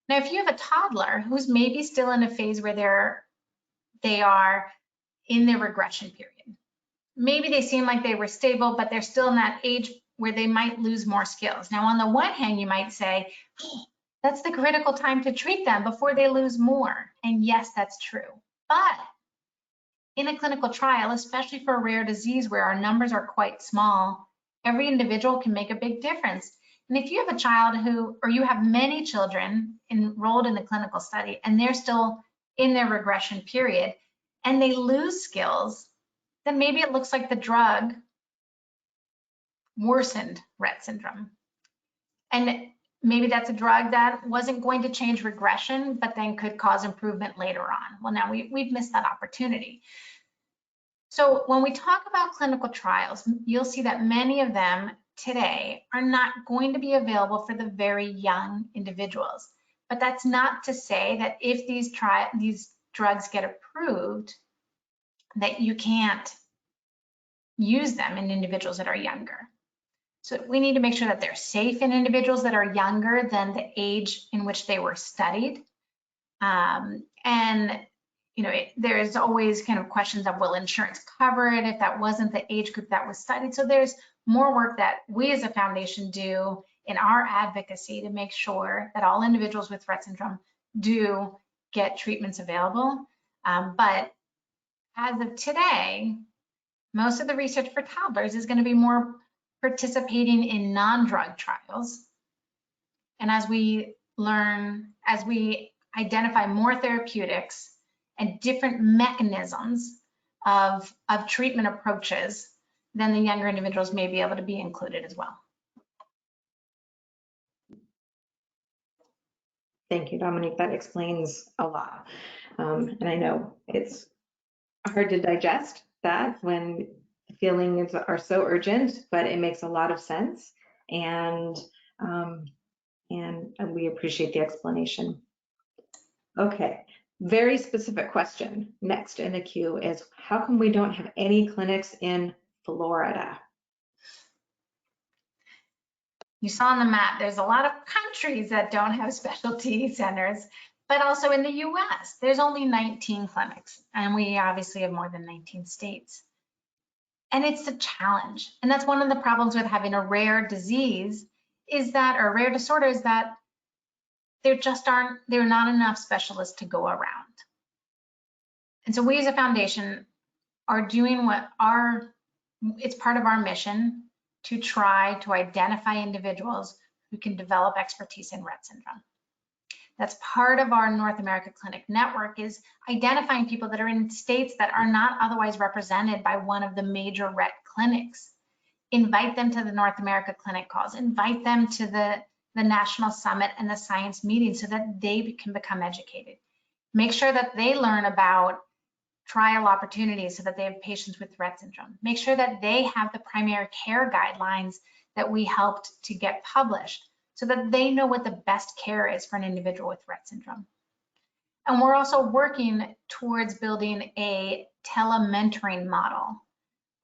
Now, if you have a toddler who's maybe still in a phase where they are in their regression period, maybe they seem like they were stable, but they're still in that age where they might lose more skills. Now, on the one hand, you might say, oh, that's the critical time to treat them before they lose more. And yes, that's true. But in a clinical trial, especially for a rare disease where our numbers are quite small, every individual can make a big difference. And if you have a child or you have many children enrolled in the clinical study and they're still in their regression period and they lose skills, then maybe it looks like the drug worsened Rett syndrome. And maybe that's a drug that wasn't going to change regression, but then could cause improvement later on. Well, now we've missed that opportunity. So when we talk about clinical trials, you'll see that many of them today are not going to be available for the very young individuals. But that's not to say that if these drugs get approved, that you can't use them in individuals that are younger. So we need to make sure that they're safe in individuals that are younger than the age in which they were studied. And you know, there's always kind of questions of, will insurance cover it if that wasn't the age group that was studied? So there's more work that we as a foundation do in our advocacy to make sure that all individuals with Rett syndrome do get treatments available. But as of today, most of the research for toddlers is going to be more participating in non-drug trials. And as we learn, as we identify more therapeutics and different mechanisms of treatment approaches, then the younger individuals may be able to be included as well. Thank you, Dominique. That explains a lot. And I know it's hard to digest that when feelings are so urgent, but it makes a lot of sense. And we appreciate the explanation. Okay, very specific question next in the queue is, how come we don't have any clinics in Florida? You saw on the map, there's a lot of countries that don't have specialty centers, but also in the US, there's only 19 clinics, and we obviously have more than 19 states. And it's a challenge. And that's one of the problems with having a rare disease is that, or a rare disorder, is that there are not enough specialists to go around. And so we as a foundation are doing it's part of our mission to try to identify individuals who can develop expertise in Rett syndrome. That's part of our North America Clinic Network, is identifying people that are in states that are not otherwise represented by one of the major Rett clinics. Invite them to the North America Clinic calls, invite them to the National Summit and the science meeting so that they can become educated. Make sure that they learn about trial opportunities so that they have patients with Rett syndrome. Make sure that they have the primary care guidelines that we helped to get published so that they know what the best care is for an individual with Rett syndrome. And we're also working towards building a telementoring model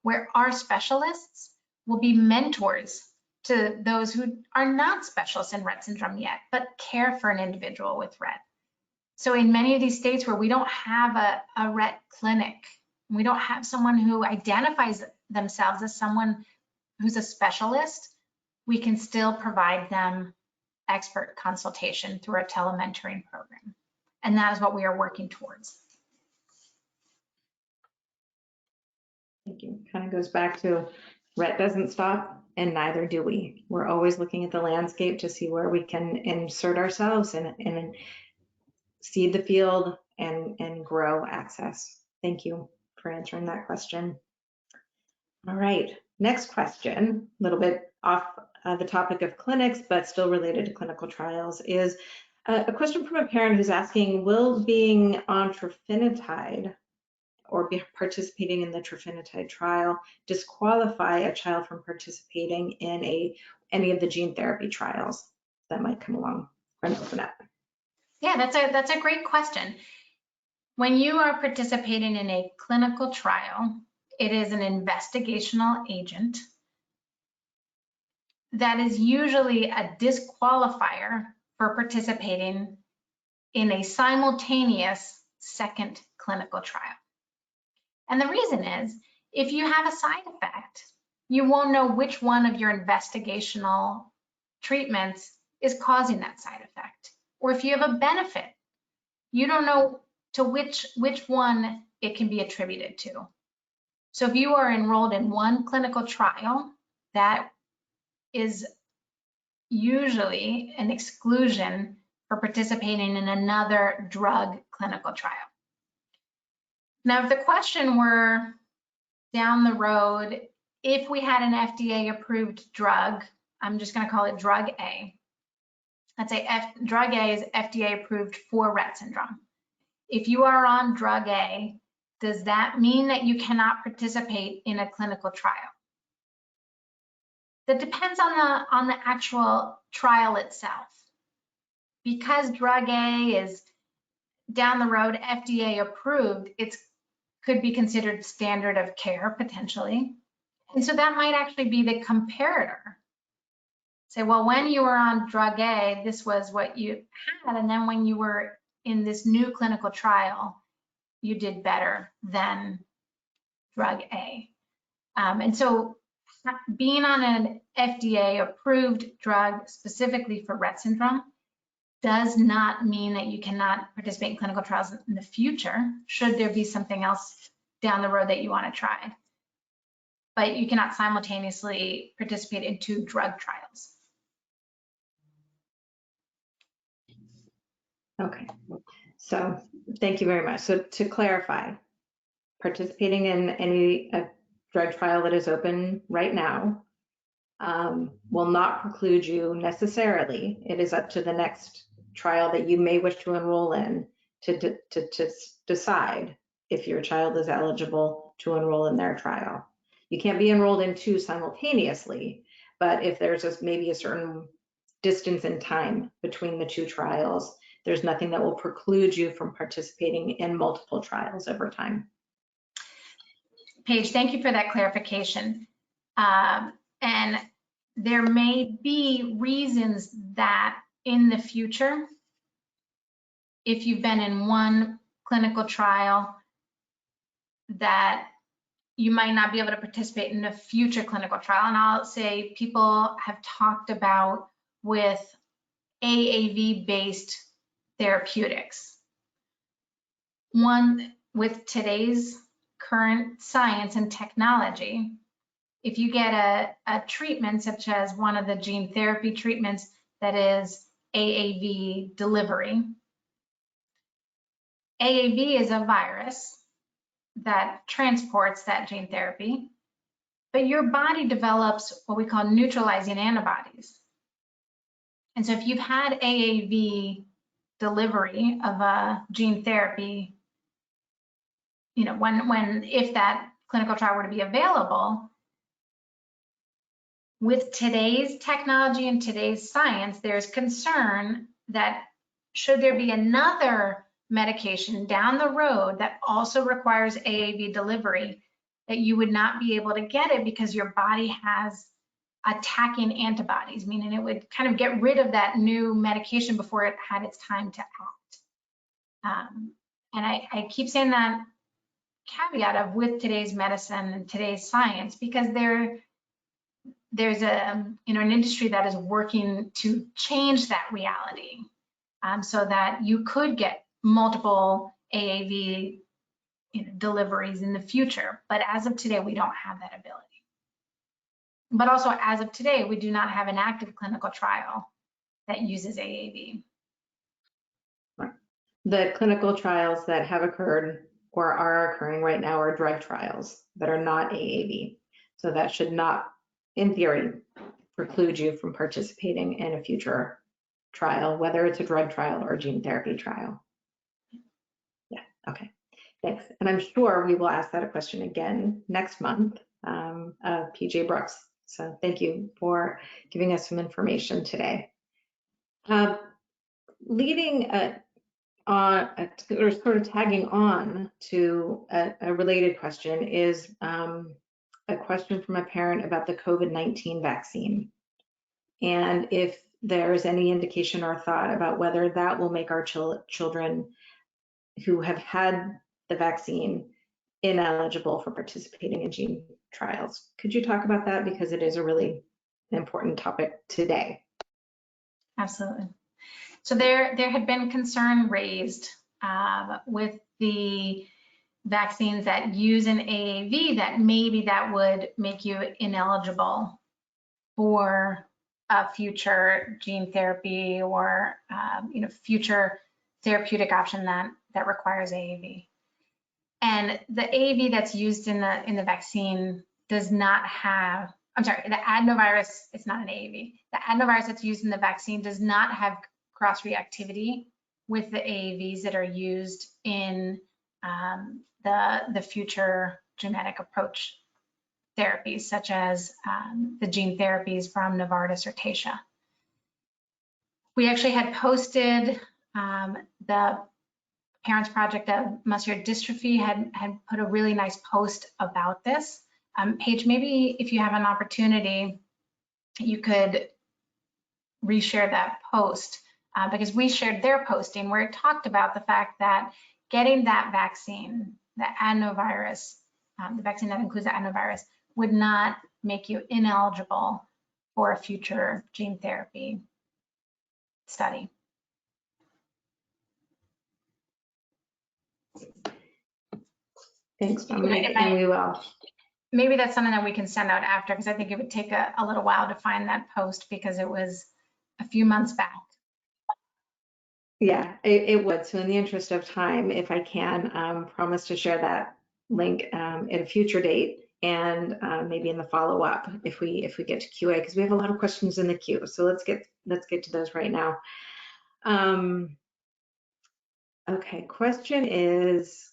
where our specialists will be mentors to those who are not specialists in Rett syndrome yet, but care for an individual with Rett. So in many of these states where we don't have a Rett clinic, we don't have someone who identifies themselves as someone who's a specialist, we can still provide them expert consultation through our telementoring program. And that is what we are working towards. Thank you. Kind of goes back to Rett doesn't stop, and neither do we. We're always looking at the landscape to see where we can insert ourselves and seed the field and grow access. Thank you for answering that question. All right, next question, a little bit off the topic of clinics, but still related to clinical trials, is a question from a parent who's asking, will being on trofinetide or be participating in the trofinetide trial disqualify a child from participating in any of the gene therapy trials that might come along? Yeah, that's a great question. When you are participating in a clinical trial, it is an investigational agent that is usually a disqualifier for participating in a simultaneous second clinical trial. And the reason is, if you have a side effect, you won't know which one of your investigational treatments is causing that side effect. Or if you have a benefit, you don't know to which one it can be attributed to. So if you are enrolled in one clinical trial, that is usually an exclusion for participating in another drug clinical trial. Now, if the question were down the road, if we had an FDA approved drug, I'm just going to call it drug A. Let's say drug A is FDA approved for Rett syndrome. If you are on drug A Does that mean that you cannot participate in a clinical trial? That depends on the actual trial itself. Because drug A is down the road FDA approved, it could be considered standard of care potentially. And so that might actually be the comparator. Say, well, when you were on drug A, this was what you had, and then when you were in this new clinical trial, you did better than drug A. And so being on an FDA approved drug specifically for Rett syndrome does not mean that you cannot participate in clinical trials in the future, should there be something else down the road that you want to try. But you cannot simultaneously participate in 2 drug trials. Okay, so thank you very much. So to clarify, participating in any drug trial that is open right now will not preclude you necessarily. It is up to the next trial that you may wish to enroll in to decide if your child is eligible to enroll in their trial. You can't be enrolled in 2 simultaneously, but if there's maybe a certain distance in time between the 2 trials, there's nothing that will preclude you from participating in multiple trials over time. Paige, thank you for that clarification. And there may be reasons that in the future, if you've been in one clinical trial, that you might not be able to participate in a future clinical trial. And I'll say people have talked about with AAV-based therapeutics. One, with today's current science and technology, if you get a treatment such as one of the gene therapy treatments that is AAV delivery, AAV is a virus that transports that gene therapy, but your body develops what we call neutralizing antibodies. And so if you've had AAV delivery of a gene therapy, you know, if that clinical trial were to be available, with today's technology and today's science, there's concern that should there be another medication down the road that also requires AAV delivery, that you would not be able to get it because your body has attacking antibodies, meaning it would kind of get rid of that new medication before it had its time to act. And I keep saying that caveat of with today's medicine and today's science, because there's an industry that is working to change that reality, so that you could get multiple AAV deliveries in the future. But as of today, we don't have that ability. But also, as of today, we do not have an active clinical trial that uses AAV. The clinical trials that have occurred or are occurring right now are drug trials that are not AAV. So that should not, in theory, preclude you from participating in a future trial, whether it's a drug trial or a gene therapy trial. Yeah, okay, thanks. And I'm sure we will ask that a question again next month of PJ Brooks. So thank you for giving us some information today. Leading on, or sort of tagging on to a related question is a question from a parent about the COVID-19 vaccine. And if there's any indication or thought about whether that will make our children who have had the vaccine ineligible for participating in gene trials. Could you talk about that? Because it is a really important topic today. Absolutely. So there had been concern raised with the vaccines that use an AAV, that maybe that would make you ineligible for a future gene therapy or future therapeutic option that requires AAV. And the AAV that's used in the vaccine does not have, I'm sorry, the adenovirus, it's not an AAV. The adenovirus that's used in the vaccine does not have cross-reactivity with the AAVs that are used in the future genetic approach therapies, such as the gene therapies from Novartis or Taysha. We actually had posted the Parents Project of Muscular Dystrophy had put a really nice post about this. Paige, maybe if you have an opportunity, you could reshare that post because we shared their posting where it talked about the fact that getting that vaccine, the adenovirus, the vaccine that includes the adenovirus, would not make you ineligible for a future gene therapy study. Thanks, Dominique, and we will. Maybe that's something that we can send out after, because I think it would take a little while to find that post because it was a few months back. Yeah, it would. So in the interest of time, if I can, promise to share that link at a future date and maybe in the follow-up if we get to QA, because we have a lot of questions in the queue. So let's get to those right now. Okay, question is,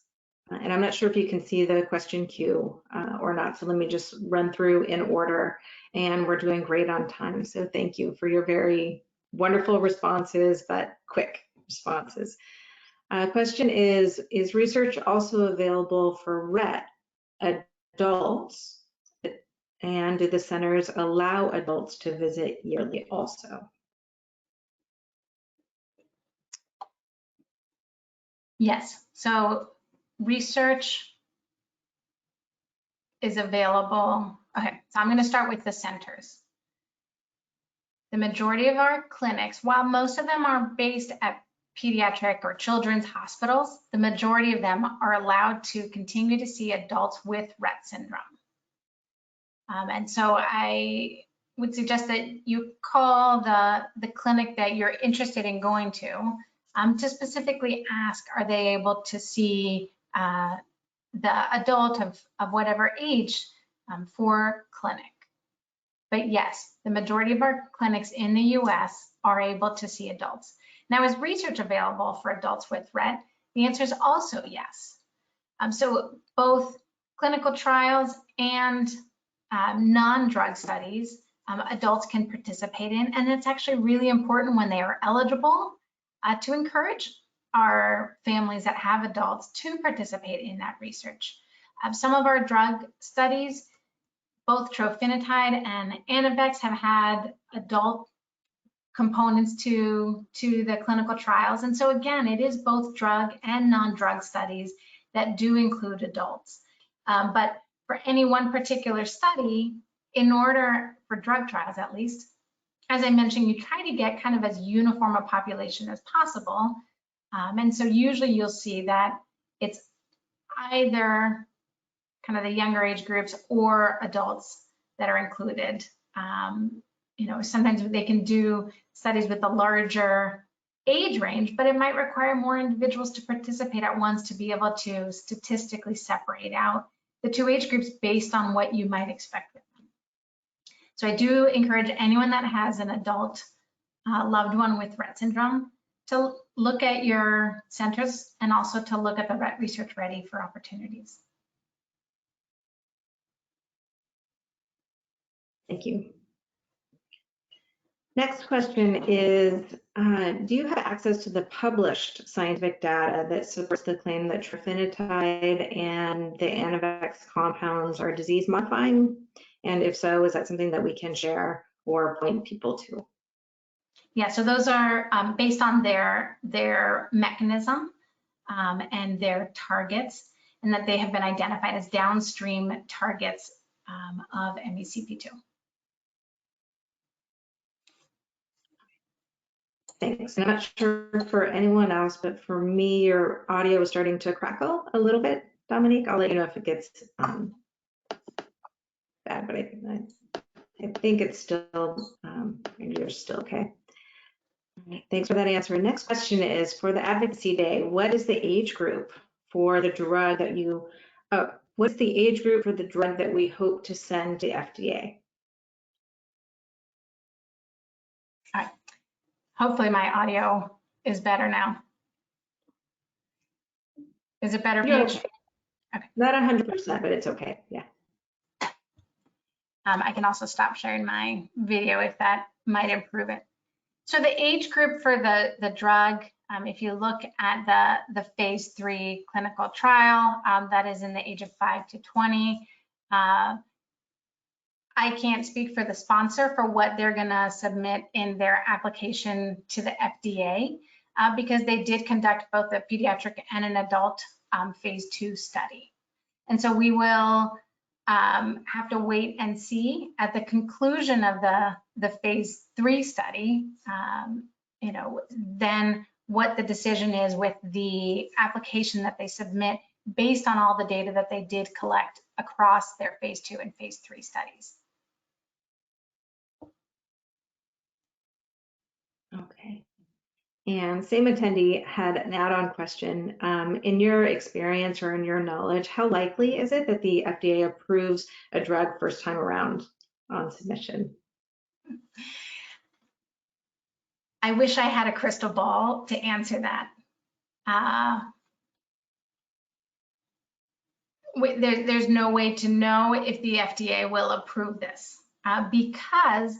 and I'm not sure if you can see the question queue or not, so let me just run through in order, and we're doing great on time. So thank you for your very wonderful responses, but quick responses. Question is research also available for Rett adults, and do the centers allow adults to visit yearly also? Yes, so research is available. Okay, so I'm going to start with the centers. The majority of our clinics, while most of them are based at pediatric or children's hospitals, the majority of them are allowed to continue to see adults with Rett syndrome. And so I would suggest that you call the clinic that you're interested in going to specifically ask, are they able to see the adult of whatever age for clinic. But yes, the majority of our clinics in the US are able to see adults. Now, is research available for adults with Rett? The answer is also yes. So both clinical trials and non-drug studies, adults can participate in, and it's actually really important when they are eligible to encourage our families that have adults to participate in that research. Some of our drug studies, both trofinetide and Anavex, have had adult components to the clinical trials. And so again, it is both drug and non-drug studies that do include adults. But for any one particular study, in order for drug trials at least, as I mentioned, you try to get kind of as uniform a population as possible. And so usually you'll see that it's either kind of the younger age groups or adults that are included. You know, sometimes they can do studies with a larger age range, but it might require more individuals to participate at once to be able to statistically separate out the two age groups based on what you might expect with them. So I do encourage anyone that has an adult loved one with Rett syndrome to look at your centers and also to look at the Rett Research Ready for opportunities. Thank you. Next question is, do you have access to the published scientific data that supports the claim that trofinetide and the Anavex compounds are disease modifying? And if so, is that something that we can share or point people to? Yeah, so those are based on their mechanism and their targets, and that they have been identified as downstream targets of MECP2. Thanks. I'm not sure for anyone else, but for me, your audio is starting to crackle a little bit, Dominique. I'll let you know if it gets bad, but I think it's still, maybe you're still okay. All right, thanks for that answer. Next question is, for the Advocacy Day, what is the age group for the drug that you, what's the age group for the drug that we hope to send to FDA? All right. Hopefully my audio is better now. Is it better, You're Paige? okay. Okay. Not 100%, but it's okay. Yeah. I can also stop sharing my video if that might improve it. So the age group for the drug, if you look at the phase 3 clinical trial, that is in the age of 5 to 20. I can't speak for the sponsor for what they're gonna submit in their application to the FDA because they did conduct both a pediatric and an adult phase 2 study. And so we will have to wait and see at the conclusion of the phase 3 study, then what the decision is with the application that they submit based on all the data that they did collect across their phase 2 and phase 3 studies. Okay. And same attendee had an add-on question. In your experience or in your knowledge, how likely is it that the FDA approves a drug first time around on submission? I wish I had a crystal ball to answer that. There's no way to know if the FDA will approve this because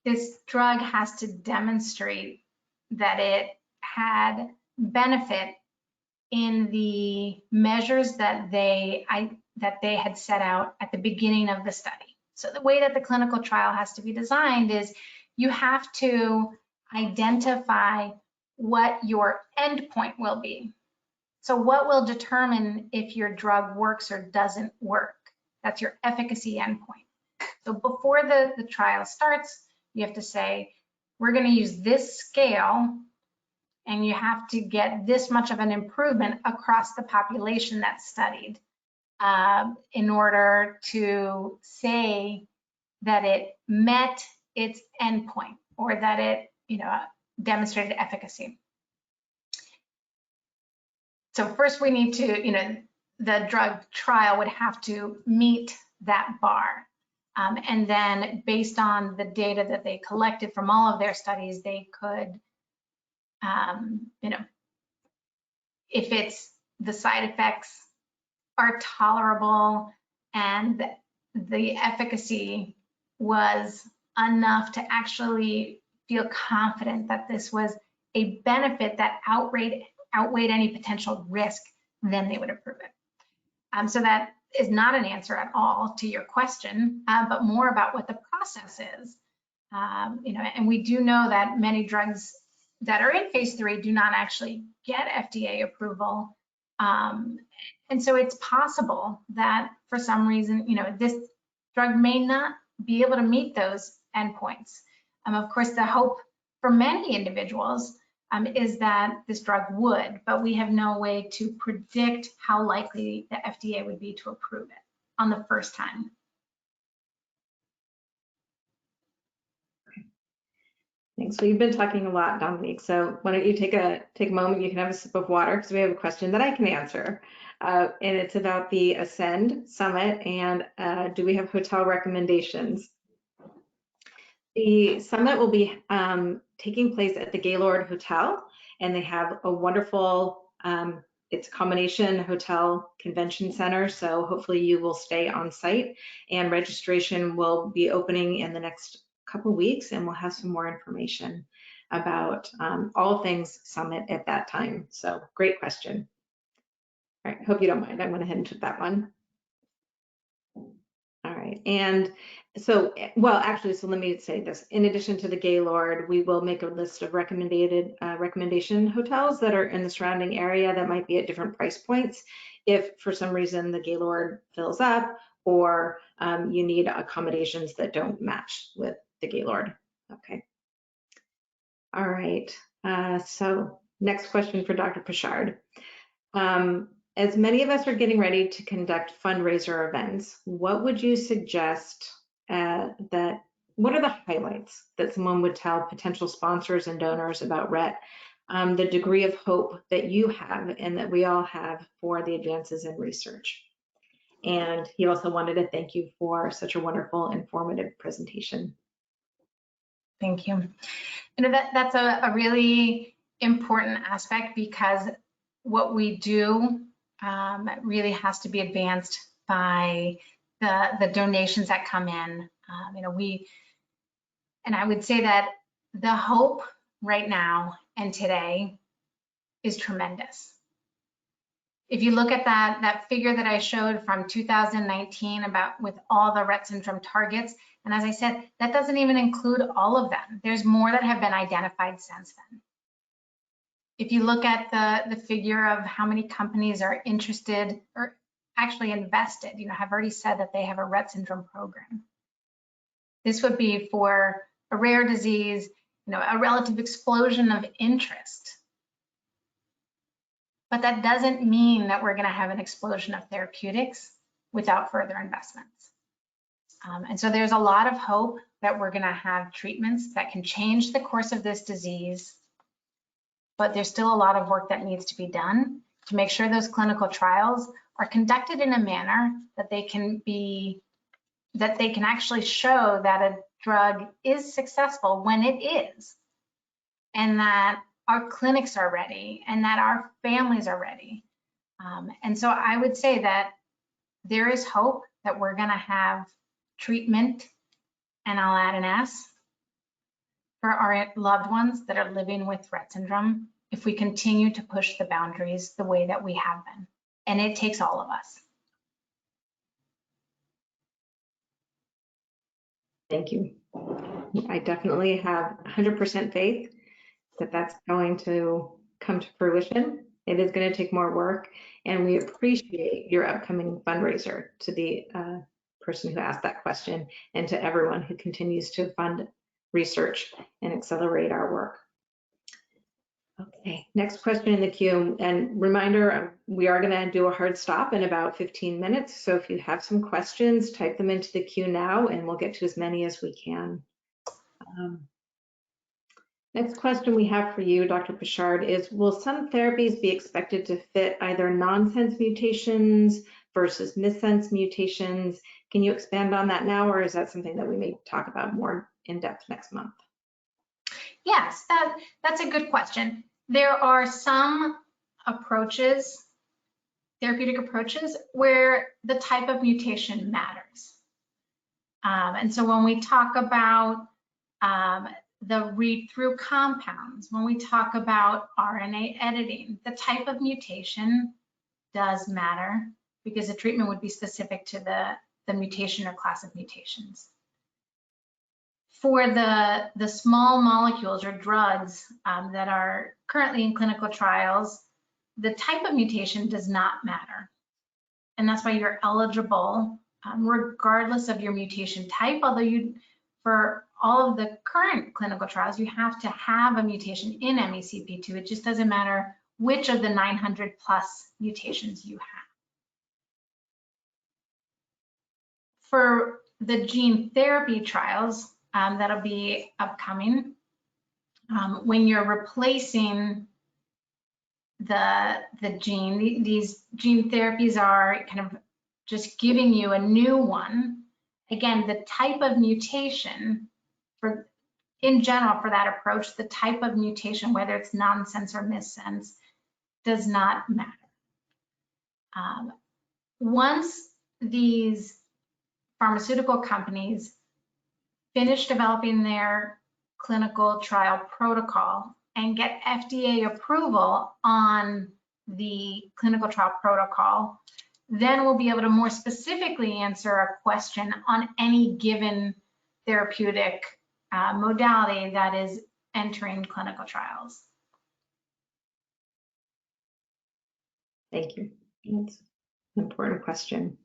this drug has to demonstrate that it had benefit in the measures that they had set out at the beginning of the study. So the way that the clinical trial has to be designed is you have to identify what your endpoint will be. So what will determine if your drug works or doesn't work? That's your efficacy endpoint. So before the trial starts, you have to say, we're going to use this scale and you have to get this much of an improvement across the population that's studied in order to say that it met its endpoint or that it, demonstrated efficacy. So first we need to, the drug trial would have to meet that bar. And then based on the data that they collected from all of their studies, they could, if it's the side effects are tolerable and the efficacy was enough to actually feel confident that this was a benefit that outweighed any potential risk, then they would approve it. So that is not an answer at all to your question, but more about what the process is. And we do know that many drugs that are in phase 3 do not actually get FDA approval. And so it's possible that for some reason, this drug may not be able to meet those endpoints. Of course, the hope for many individuals is that this drug would, but we have no way to predict how likely the FDA would be to approve it on the first time. Thanks. Well, you've been talking a lot, Dominique. So why don't you take a moment? You can have a sip of water because we have a question that I can answer, and it's about the Ascend Summit and do we have hotel recommendations? The summit will be taking place at the Gaylord Hotel, and they have a wonderful, it's a combination hotel convention center, so hopefully you will stay on site, and registration will be opening in the next couple weeks, and we'll have some more information about all things summit at that time. So great question. All right, hope you don't mind. I went ahead and took that one. All right, and so, well, actually, so let me say this. In addition to the Gaylord, we will make a list of recommendation hotels that are in the surrounding area that might be at different price points. If for some reason the Gaylord fills up or you need accommodations that don't match with the Gaylord. Okay. All right, so next question for Dr. Pichard. As many of us are getting ready to conduct fundraiser events, what would you suggest what are the highlights that someone would tell potential sponsors and donors about Rett, the degree of hope that you have and that we all have for the advances in research? And he also wanted to thank you for such a wonderful, informative presentation. Thank you. That's a really important aspect because what we do really has to be advanced by the donations that come in. And I would say that the hope right now and today is tremendous. If you look at that figure that I showed from 2019 about with all the Rett syndrome targets, and as I said, that doesn't even include all of them. There's more that have been identified since then. If you look at the figure of how many companies are interested or actually invested, have already said that they have a Rett syndrome program. This would be for a rare disease, a relative explosion of interest. But that doesn't mean that we're going to have an explosion of therapeutics without further investments. And so there's a lot of hope that we're going to have treatments that can change the course of this disease, but there's still a lot of work that needs to be done to make sure those clinical trials are conducted in a manner that they can actually show that a drug is successful when it is, and that our clinics are ready and that our families are ready. And so I would say that there is hope that we're going to have treatment, and I'll add an S, for our loved ones that are living with Rett syndrome if we continue to push the boundaries the way that we have been. And it takes all of us. Thank you. I definitely have 100% faith that that's going to come to fruition. It is going to take more work, and we appreciate your upcoming fundraiser, to the person who asked that question, and to everyone who continues to fund research and accelerate our work. Okay, next question in the queue, and reminder, we are going to do a hard stop in about 15 minutes. So if you have some questions, type them into the queue now, and we'll get to as many as we can. Next question we have for you, Dr. Pichard, is will some therapies be expected to fit either nonsense mutations versus missense mutations? Can you expand on that now, or is that something that we may talk about more in depth next month? Yes, that's a good question. There are some approaches, therapeutic approaches, where the type of mutation matters. And so when we talk about the read-through compounds, when we talk about RNA editing, the type of mutation does matter because the treatment would be specific to the mutation or class of mutations. For the small molecules or drugs that are currently in clinical trials, the type of mutation does not matter. And that's why you're eligible regardless of your mutation type, although for all of the current clinical trials, you have to have a mutation in MECP2. It just doesn't matter which of the 900 plus mutations you have. For the gene therapy trials that'll be upcoming, when you're replacing the gene, these gene therapies are kind of just giving you a new one. Again, the type of mutation in general for that approach, the type of mutation, whether it's nonsense or missense, does not matter. Once these pharmaceutical companies finish developing their clinical trial protocol and get FDA approval on the clinical trial protocol, then we'll be able to more specifically answer a question on any given therapeutic modality that is entering clinical trials. Thank you. That's an important question.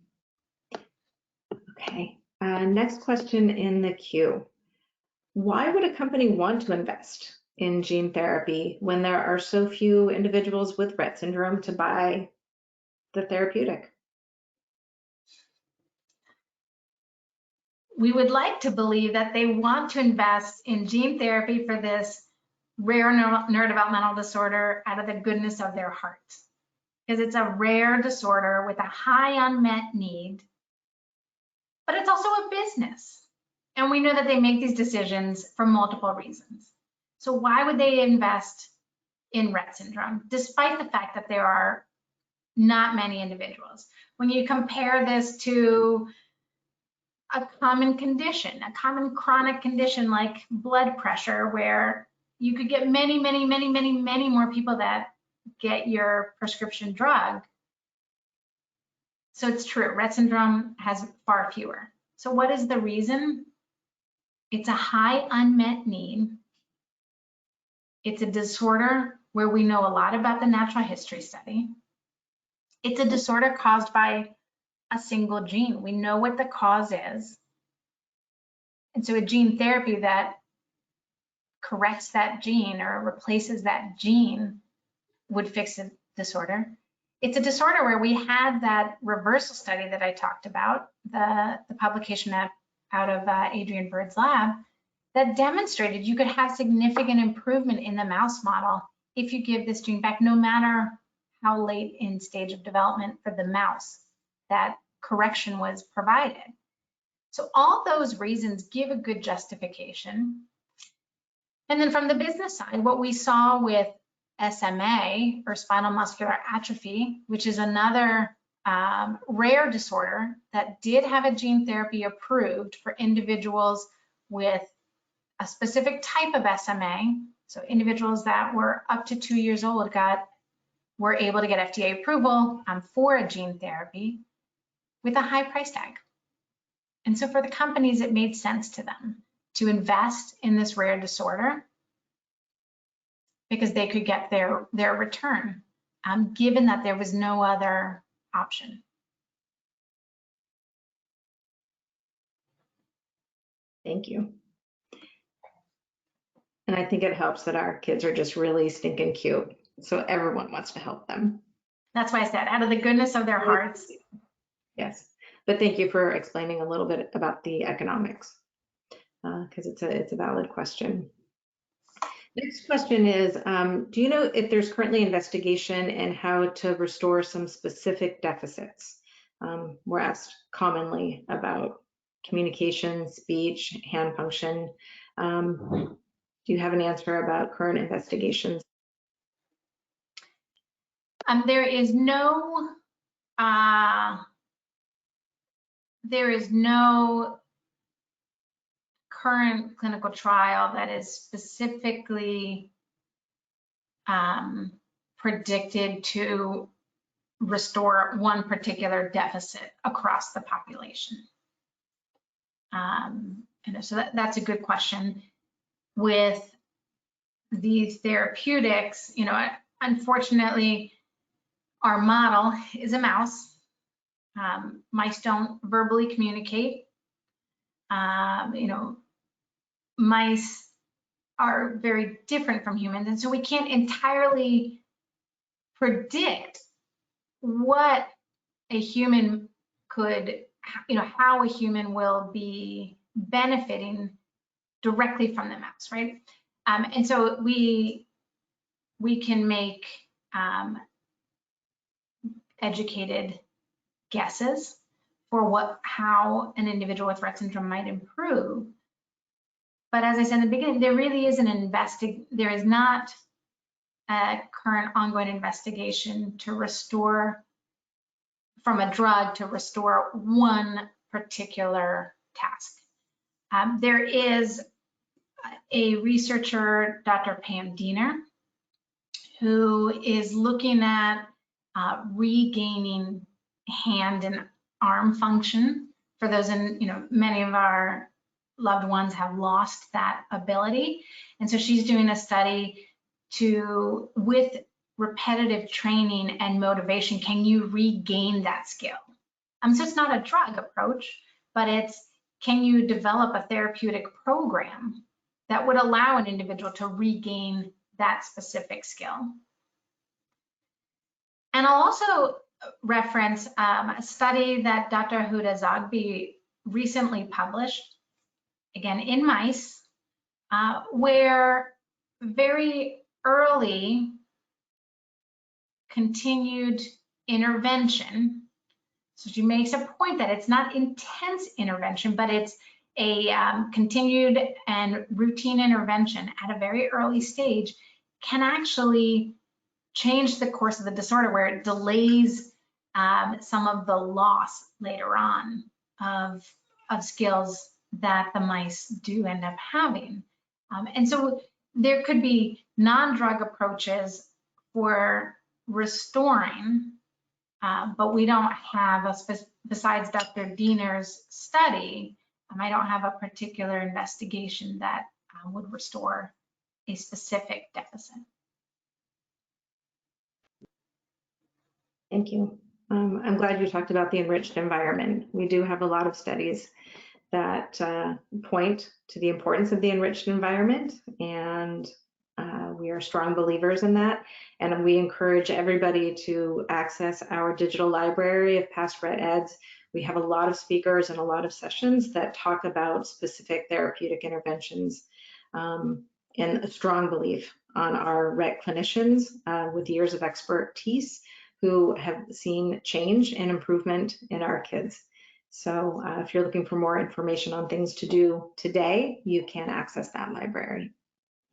Okay, next question in the queue. Why would a company want to invest in gene therapy when there are so few individuals with Rett syndrome to buy the therapeutic? We would like to believe that they want to invest in gene therapy for this rare neurodevelopmental disorder out of the goodness of their heart, because it's a rare disorder with a high unmet need, but it's also a business. And we know that they make these decisions for multiple reasons. So why would they invest in Rett syndrome, despite the fact that there are not many individuals. When you compare this to a common condition, a common chronic condition like blood pressure, where you could get many more people that get your prescription drug. So it's true, Rett syndrome has far fewer. So what is the reason? It's a high unmet need. It's a disorder where we know a lot about the natural history study. It's a disorder caused by a single gene. We know what the cause is. And so a gene therapy that corrects that gene or replaces that gene would fix the disorder. It's a disorder where we had that reversal study that I talked about, the publication out of Adrian Bird's lab, that demonstrated you could have significant improvement in the mouse model if you give this gene back, no matter how late in stage of development for the mouse that correction was provided. So all those reasons give a good justification. And then from the business side, what we saw with SMA, or spinal muscular atrophy, which is another rare disorder that did have a gene therapy approved for individuals with a specific type of SMA. So individuals that were up to 2 years old were able to get FDA approval for a gene therapy with a high price tag. And so for the companies, it made sense to them to invest in this rare disorder because they could get their return, given that there was no other option. Thank you. And I think it helps that our kids are just really stinking cute. So everyone wants to help them. That's why I said, out of the goodness of their hearts. Yes, but thank you for explaining a little bit about the economics, because it's a valid question. Next question is, do you know if there's currently investigation in how to restore some specific deficits? We're asked commonly about communication, speech, hand function. Do you have an answer about current investigations? There is no current clinical trial that is specifically predicted to restore one particular deficit across the population. And so that's a good question. With these therapeutics, unfortunately, our model is a mouse. Mice don't verbally communicate. Mice are very different from humans, and so we can't entirely predict what a human could, how a human will be benefiting directly from the mouse, right? And so we can make educated guesses for how an individual with Rett syndrome might improve. But as I said in the beginning, there really is there is not a current ongoing investigation to restore from a drug to restore one particular task. There is a researcher, Dr. Pam Diener, who is looking at regaining hand and arm function for those, many of our loved ones have lost that ability. And so she's doing a study with repetitive training and motivation, can you regain that skill? So it's not a drug approach, but it's, can you develop a therapeutic program that would allow an individual to regain that specific skill? And I'll also reference a study that Dr. Huda Zogby recently published, again in mice, where very early continued intervention, so she makes a point that it's not intense intervention, but it's a continued and routine intervention at a very early stage can actually change the course of the disorder, where it delays some of the loss later on of skills that the mice do end up having. And so there could be non-drug approaches for restoring, but we don't have besides Dr. Diener's study, I don't have a particular investigation that would restore a specific deficit. Thank you. I'm glad you talked about the enriched environment. We do have a lot of studies that point to the importance of the enriched environment, and we are strong believers in that. And we encourage everybody to access our digital library of past RettEds. We have a lot of speakers and a lot of sessions that talk about specific therapeutic interventions, and a strong belief on our Rett clinicians with years of expertise who have seen change and improvement in our kids. So if you're looking for more information on things to do today, you can access that library.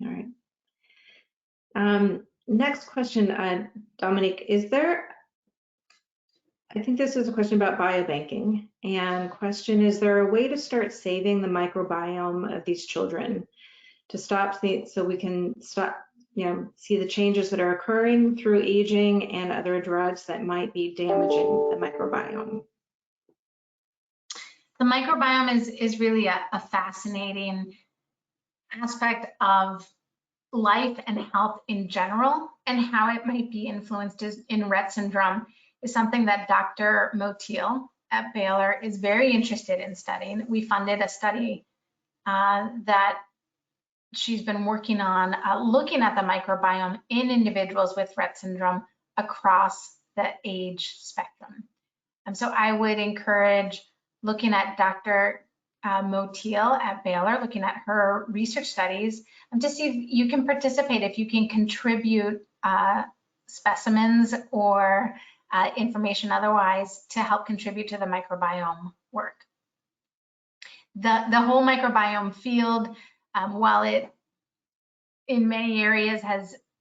All right. Next question, Dominique, I think this is a question about biobanking, and question, is there a way to start saving the microbiome of these children to stop so we can stop, see the changes that are occurring through aging and other drugs that might be damaging the microbiome? The microbiome is really a fascinating aspect of life and health in general, and how it might be influenced in Rett syndrome is something that Dr. Motil at Baylor is very interested in studying. We funded a study that she's been working on, looking at the microbiome in individuals with Rett syndrome across the age spectrum. And so I would encourage looking at Dr. Motil at Baylor, looking at her research studies, to see if you can participate, if you can contribute specimens or information otherwise to help contribute to the microbiome work. The whole microbiome field, while it in many areas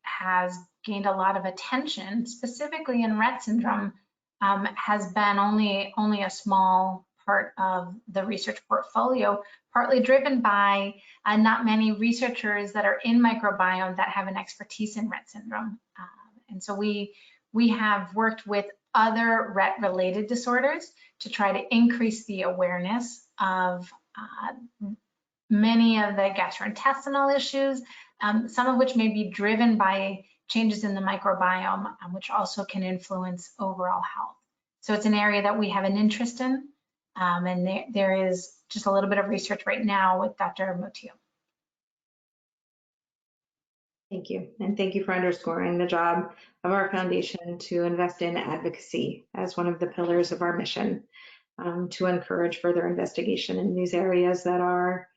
has gained a lot of attention, specifically in Rett syndrome, has been only a small part of the research portfolio, partly driven by not many researchers that are in microbiome that have an expertise in Rett syndrome. And so we have worked with other Rett-related disorders to try to increase the awareness of many of the gastrointestinal issues, some of which may be driven by changes in the microbiome, which also can influence overall health. So it's an area that we have an interest in, and there is just a little bit of research right now with Dr. Motil. Thank you, and thank you for underscoring the job of our foundation to invest in advocacy as one of the pillars of our mission, to encourage further investigation in these areas that are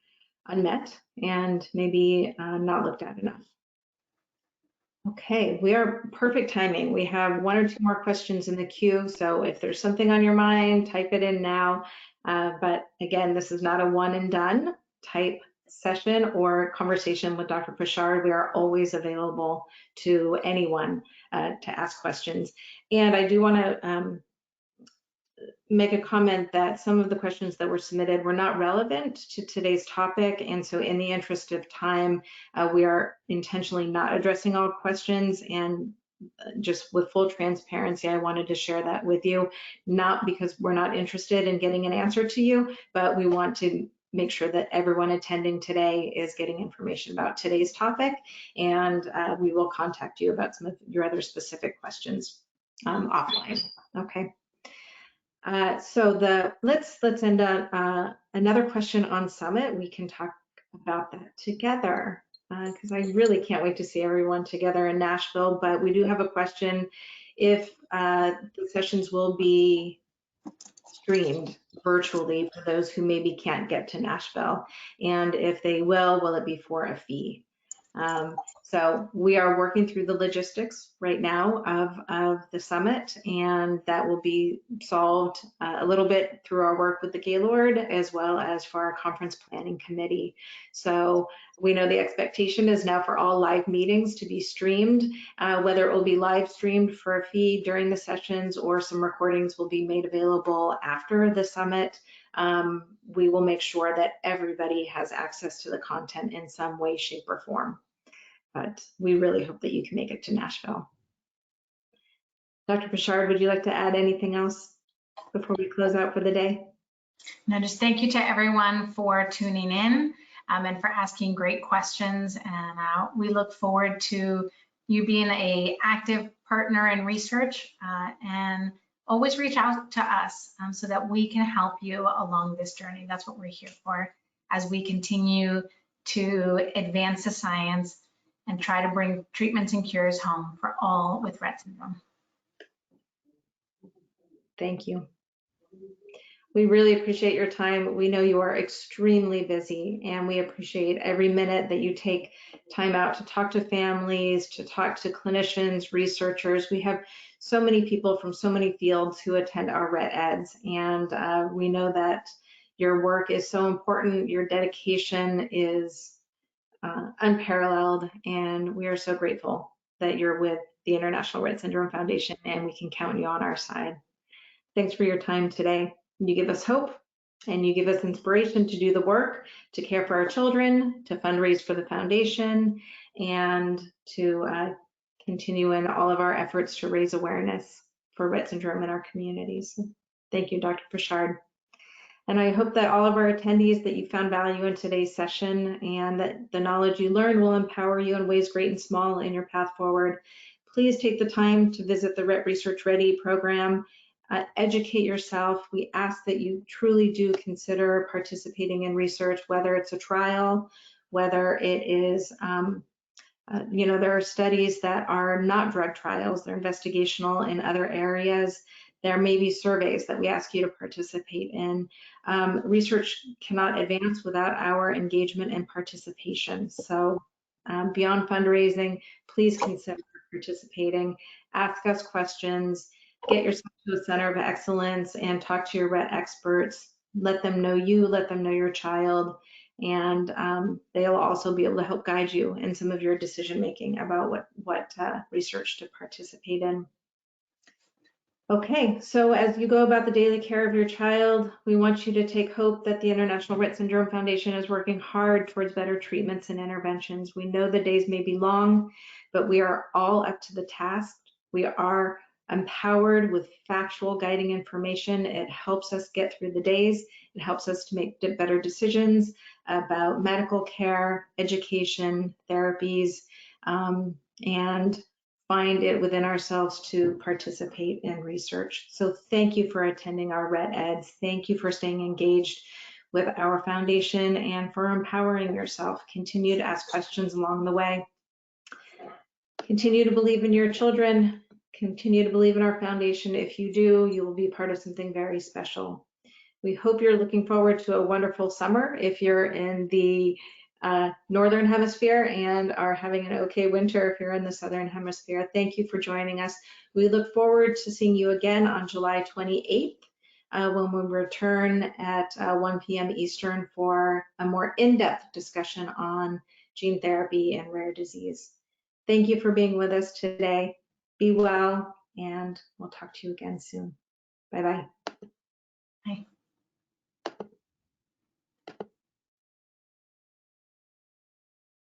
unmet and maybe not looked at enough. Okay, we are perfect timing. We have one or two more questions in the queue, so if there's something on your mind, type it in now. But again, this is not a one and done type session or conversation with Dr. Pichard. We are always available to anyone to ask questions. And I do want to make a comment that some of the questions that were submitted were not relevant to today's topic, and so in the interest of time, we are intentionally not addressing all questions, and just with full transparency, I wanted to share that with you, not because we're not interested in getting an answer to you, but we want to make sure that everyone attending today is getting information about today's topic, and we will contact you about some of your other specific questions offline. Okay. So let's end on another question on Summit. We can talk about that together because I really can't wait to see everyone together in Nashville. But we do have a question if the sessions will be streamed virtually for those who maybe can't get to Nashville, and if they will it be for a fee? So we are working through the logistics right now of the summit, and that will be solved a little bit through our work with the Gaylord as well as for our conference planning committee. So we know the expectation is now for all live meetings to be streamed, whether it will be live streamed for a fee during the sessions or some recordings will be made available after the summit. We will make sure that everybody has access to the content in some way, shape, or form. But we really hope that you can make it to Nashville. Dr. Pichard, would you like to add anything else before we close out for the day? No, just thank you to everyone for tuning in and for asking great questions. And we look forward to you being an active partner in research and always reach out to us so that we can help you along this journey. That's what we're here for as we continue to advance the science and try to bring treatments and cures home for all with Rett syndrome. Thank you. We really appreciate your time. We know you are extremely busy, and we appreciate every minute that you take time out to talk to families, to talk to clinicians, researchers. We have so many people from so many fields who attend our RettEds, and we know that your work is so important. Your dedication is unparalleled, and we are so grateful that you're with the International Rett Syndrome Foundation, and we can count you on our side. Thanks for your time today. You give us hope, and you give us inspiration to do the work, to care for our children, to fundraise for the foundation, and to continue in all of our efforts to raise awareness for Rett syndrome in our communities. Thank you, Dr. Pichard. And I hope that all of our attendees, that you found value in today's session and that the knowledge you learned will empower you in ways great and small in your path forward. Please take the time to visit the Rett Research Ready program. Educate yourself. We ask that you truly do consider participating in research, whether it's a trial, whether it is, there are studies that are not drug trials, they're investigational in other areas. There may be surveys that we ask you to participate in. Research cannot advance without our engagement and participation. So beyond fundraising, please consider participating, ask us questions, get yourself to a center of excellence and talk to your Rett experts. Let them know you, let them know your child, and they'll also be able to help guide you in some of your decision making about what research to participate in. Okay, so as you go about the daily care of your child, we want you to take hope that the International Rett Syndrome Foundation is working hard towards better treatments and interventions. We know the days may be long, but we are all up to the task. We are empowered with factual guiding information. It helps us get through the days. It helps us to make better decisions about medical care, education, therapies, and find it within ourselves to participate in research. So thank you for attending our RettEds. Thank you for staying engaged with our foundation and for empowering yourself. Continue to ask questions along the way. Continue to believe in your children. Continue to believe in our foundation. If you do, you will be part of something very special. We hope you're looking forward to a wonderful summer if you're in the Northern Hemisphere and are having an okay winter if you're in the Southern Hemisphere. Thank you for joining us. We look forward to seeing you again on July 28th when we return at 1 p.m. Eastern for a more in-depth discussion on gene therapy and rare disease. Thank you for being with us today. Be well, and we'll talk to you again soon. Bye-bye. Bye.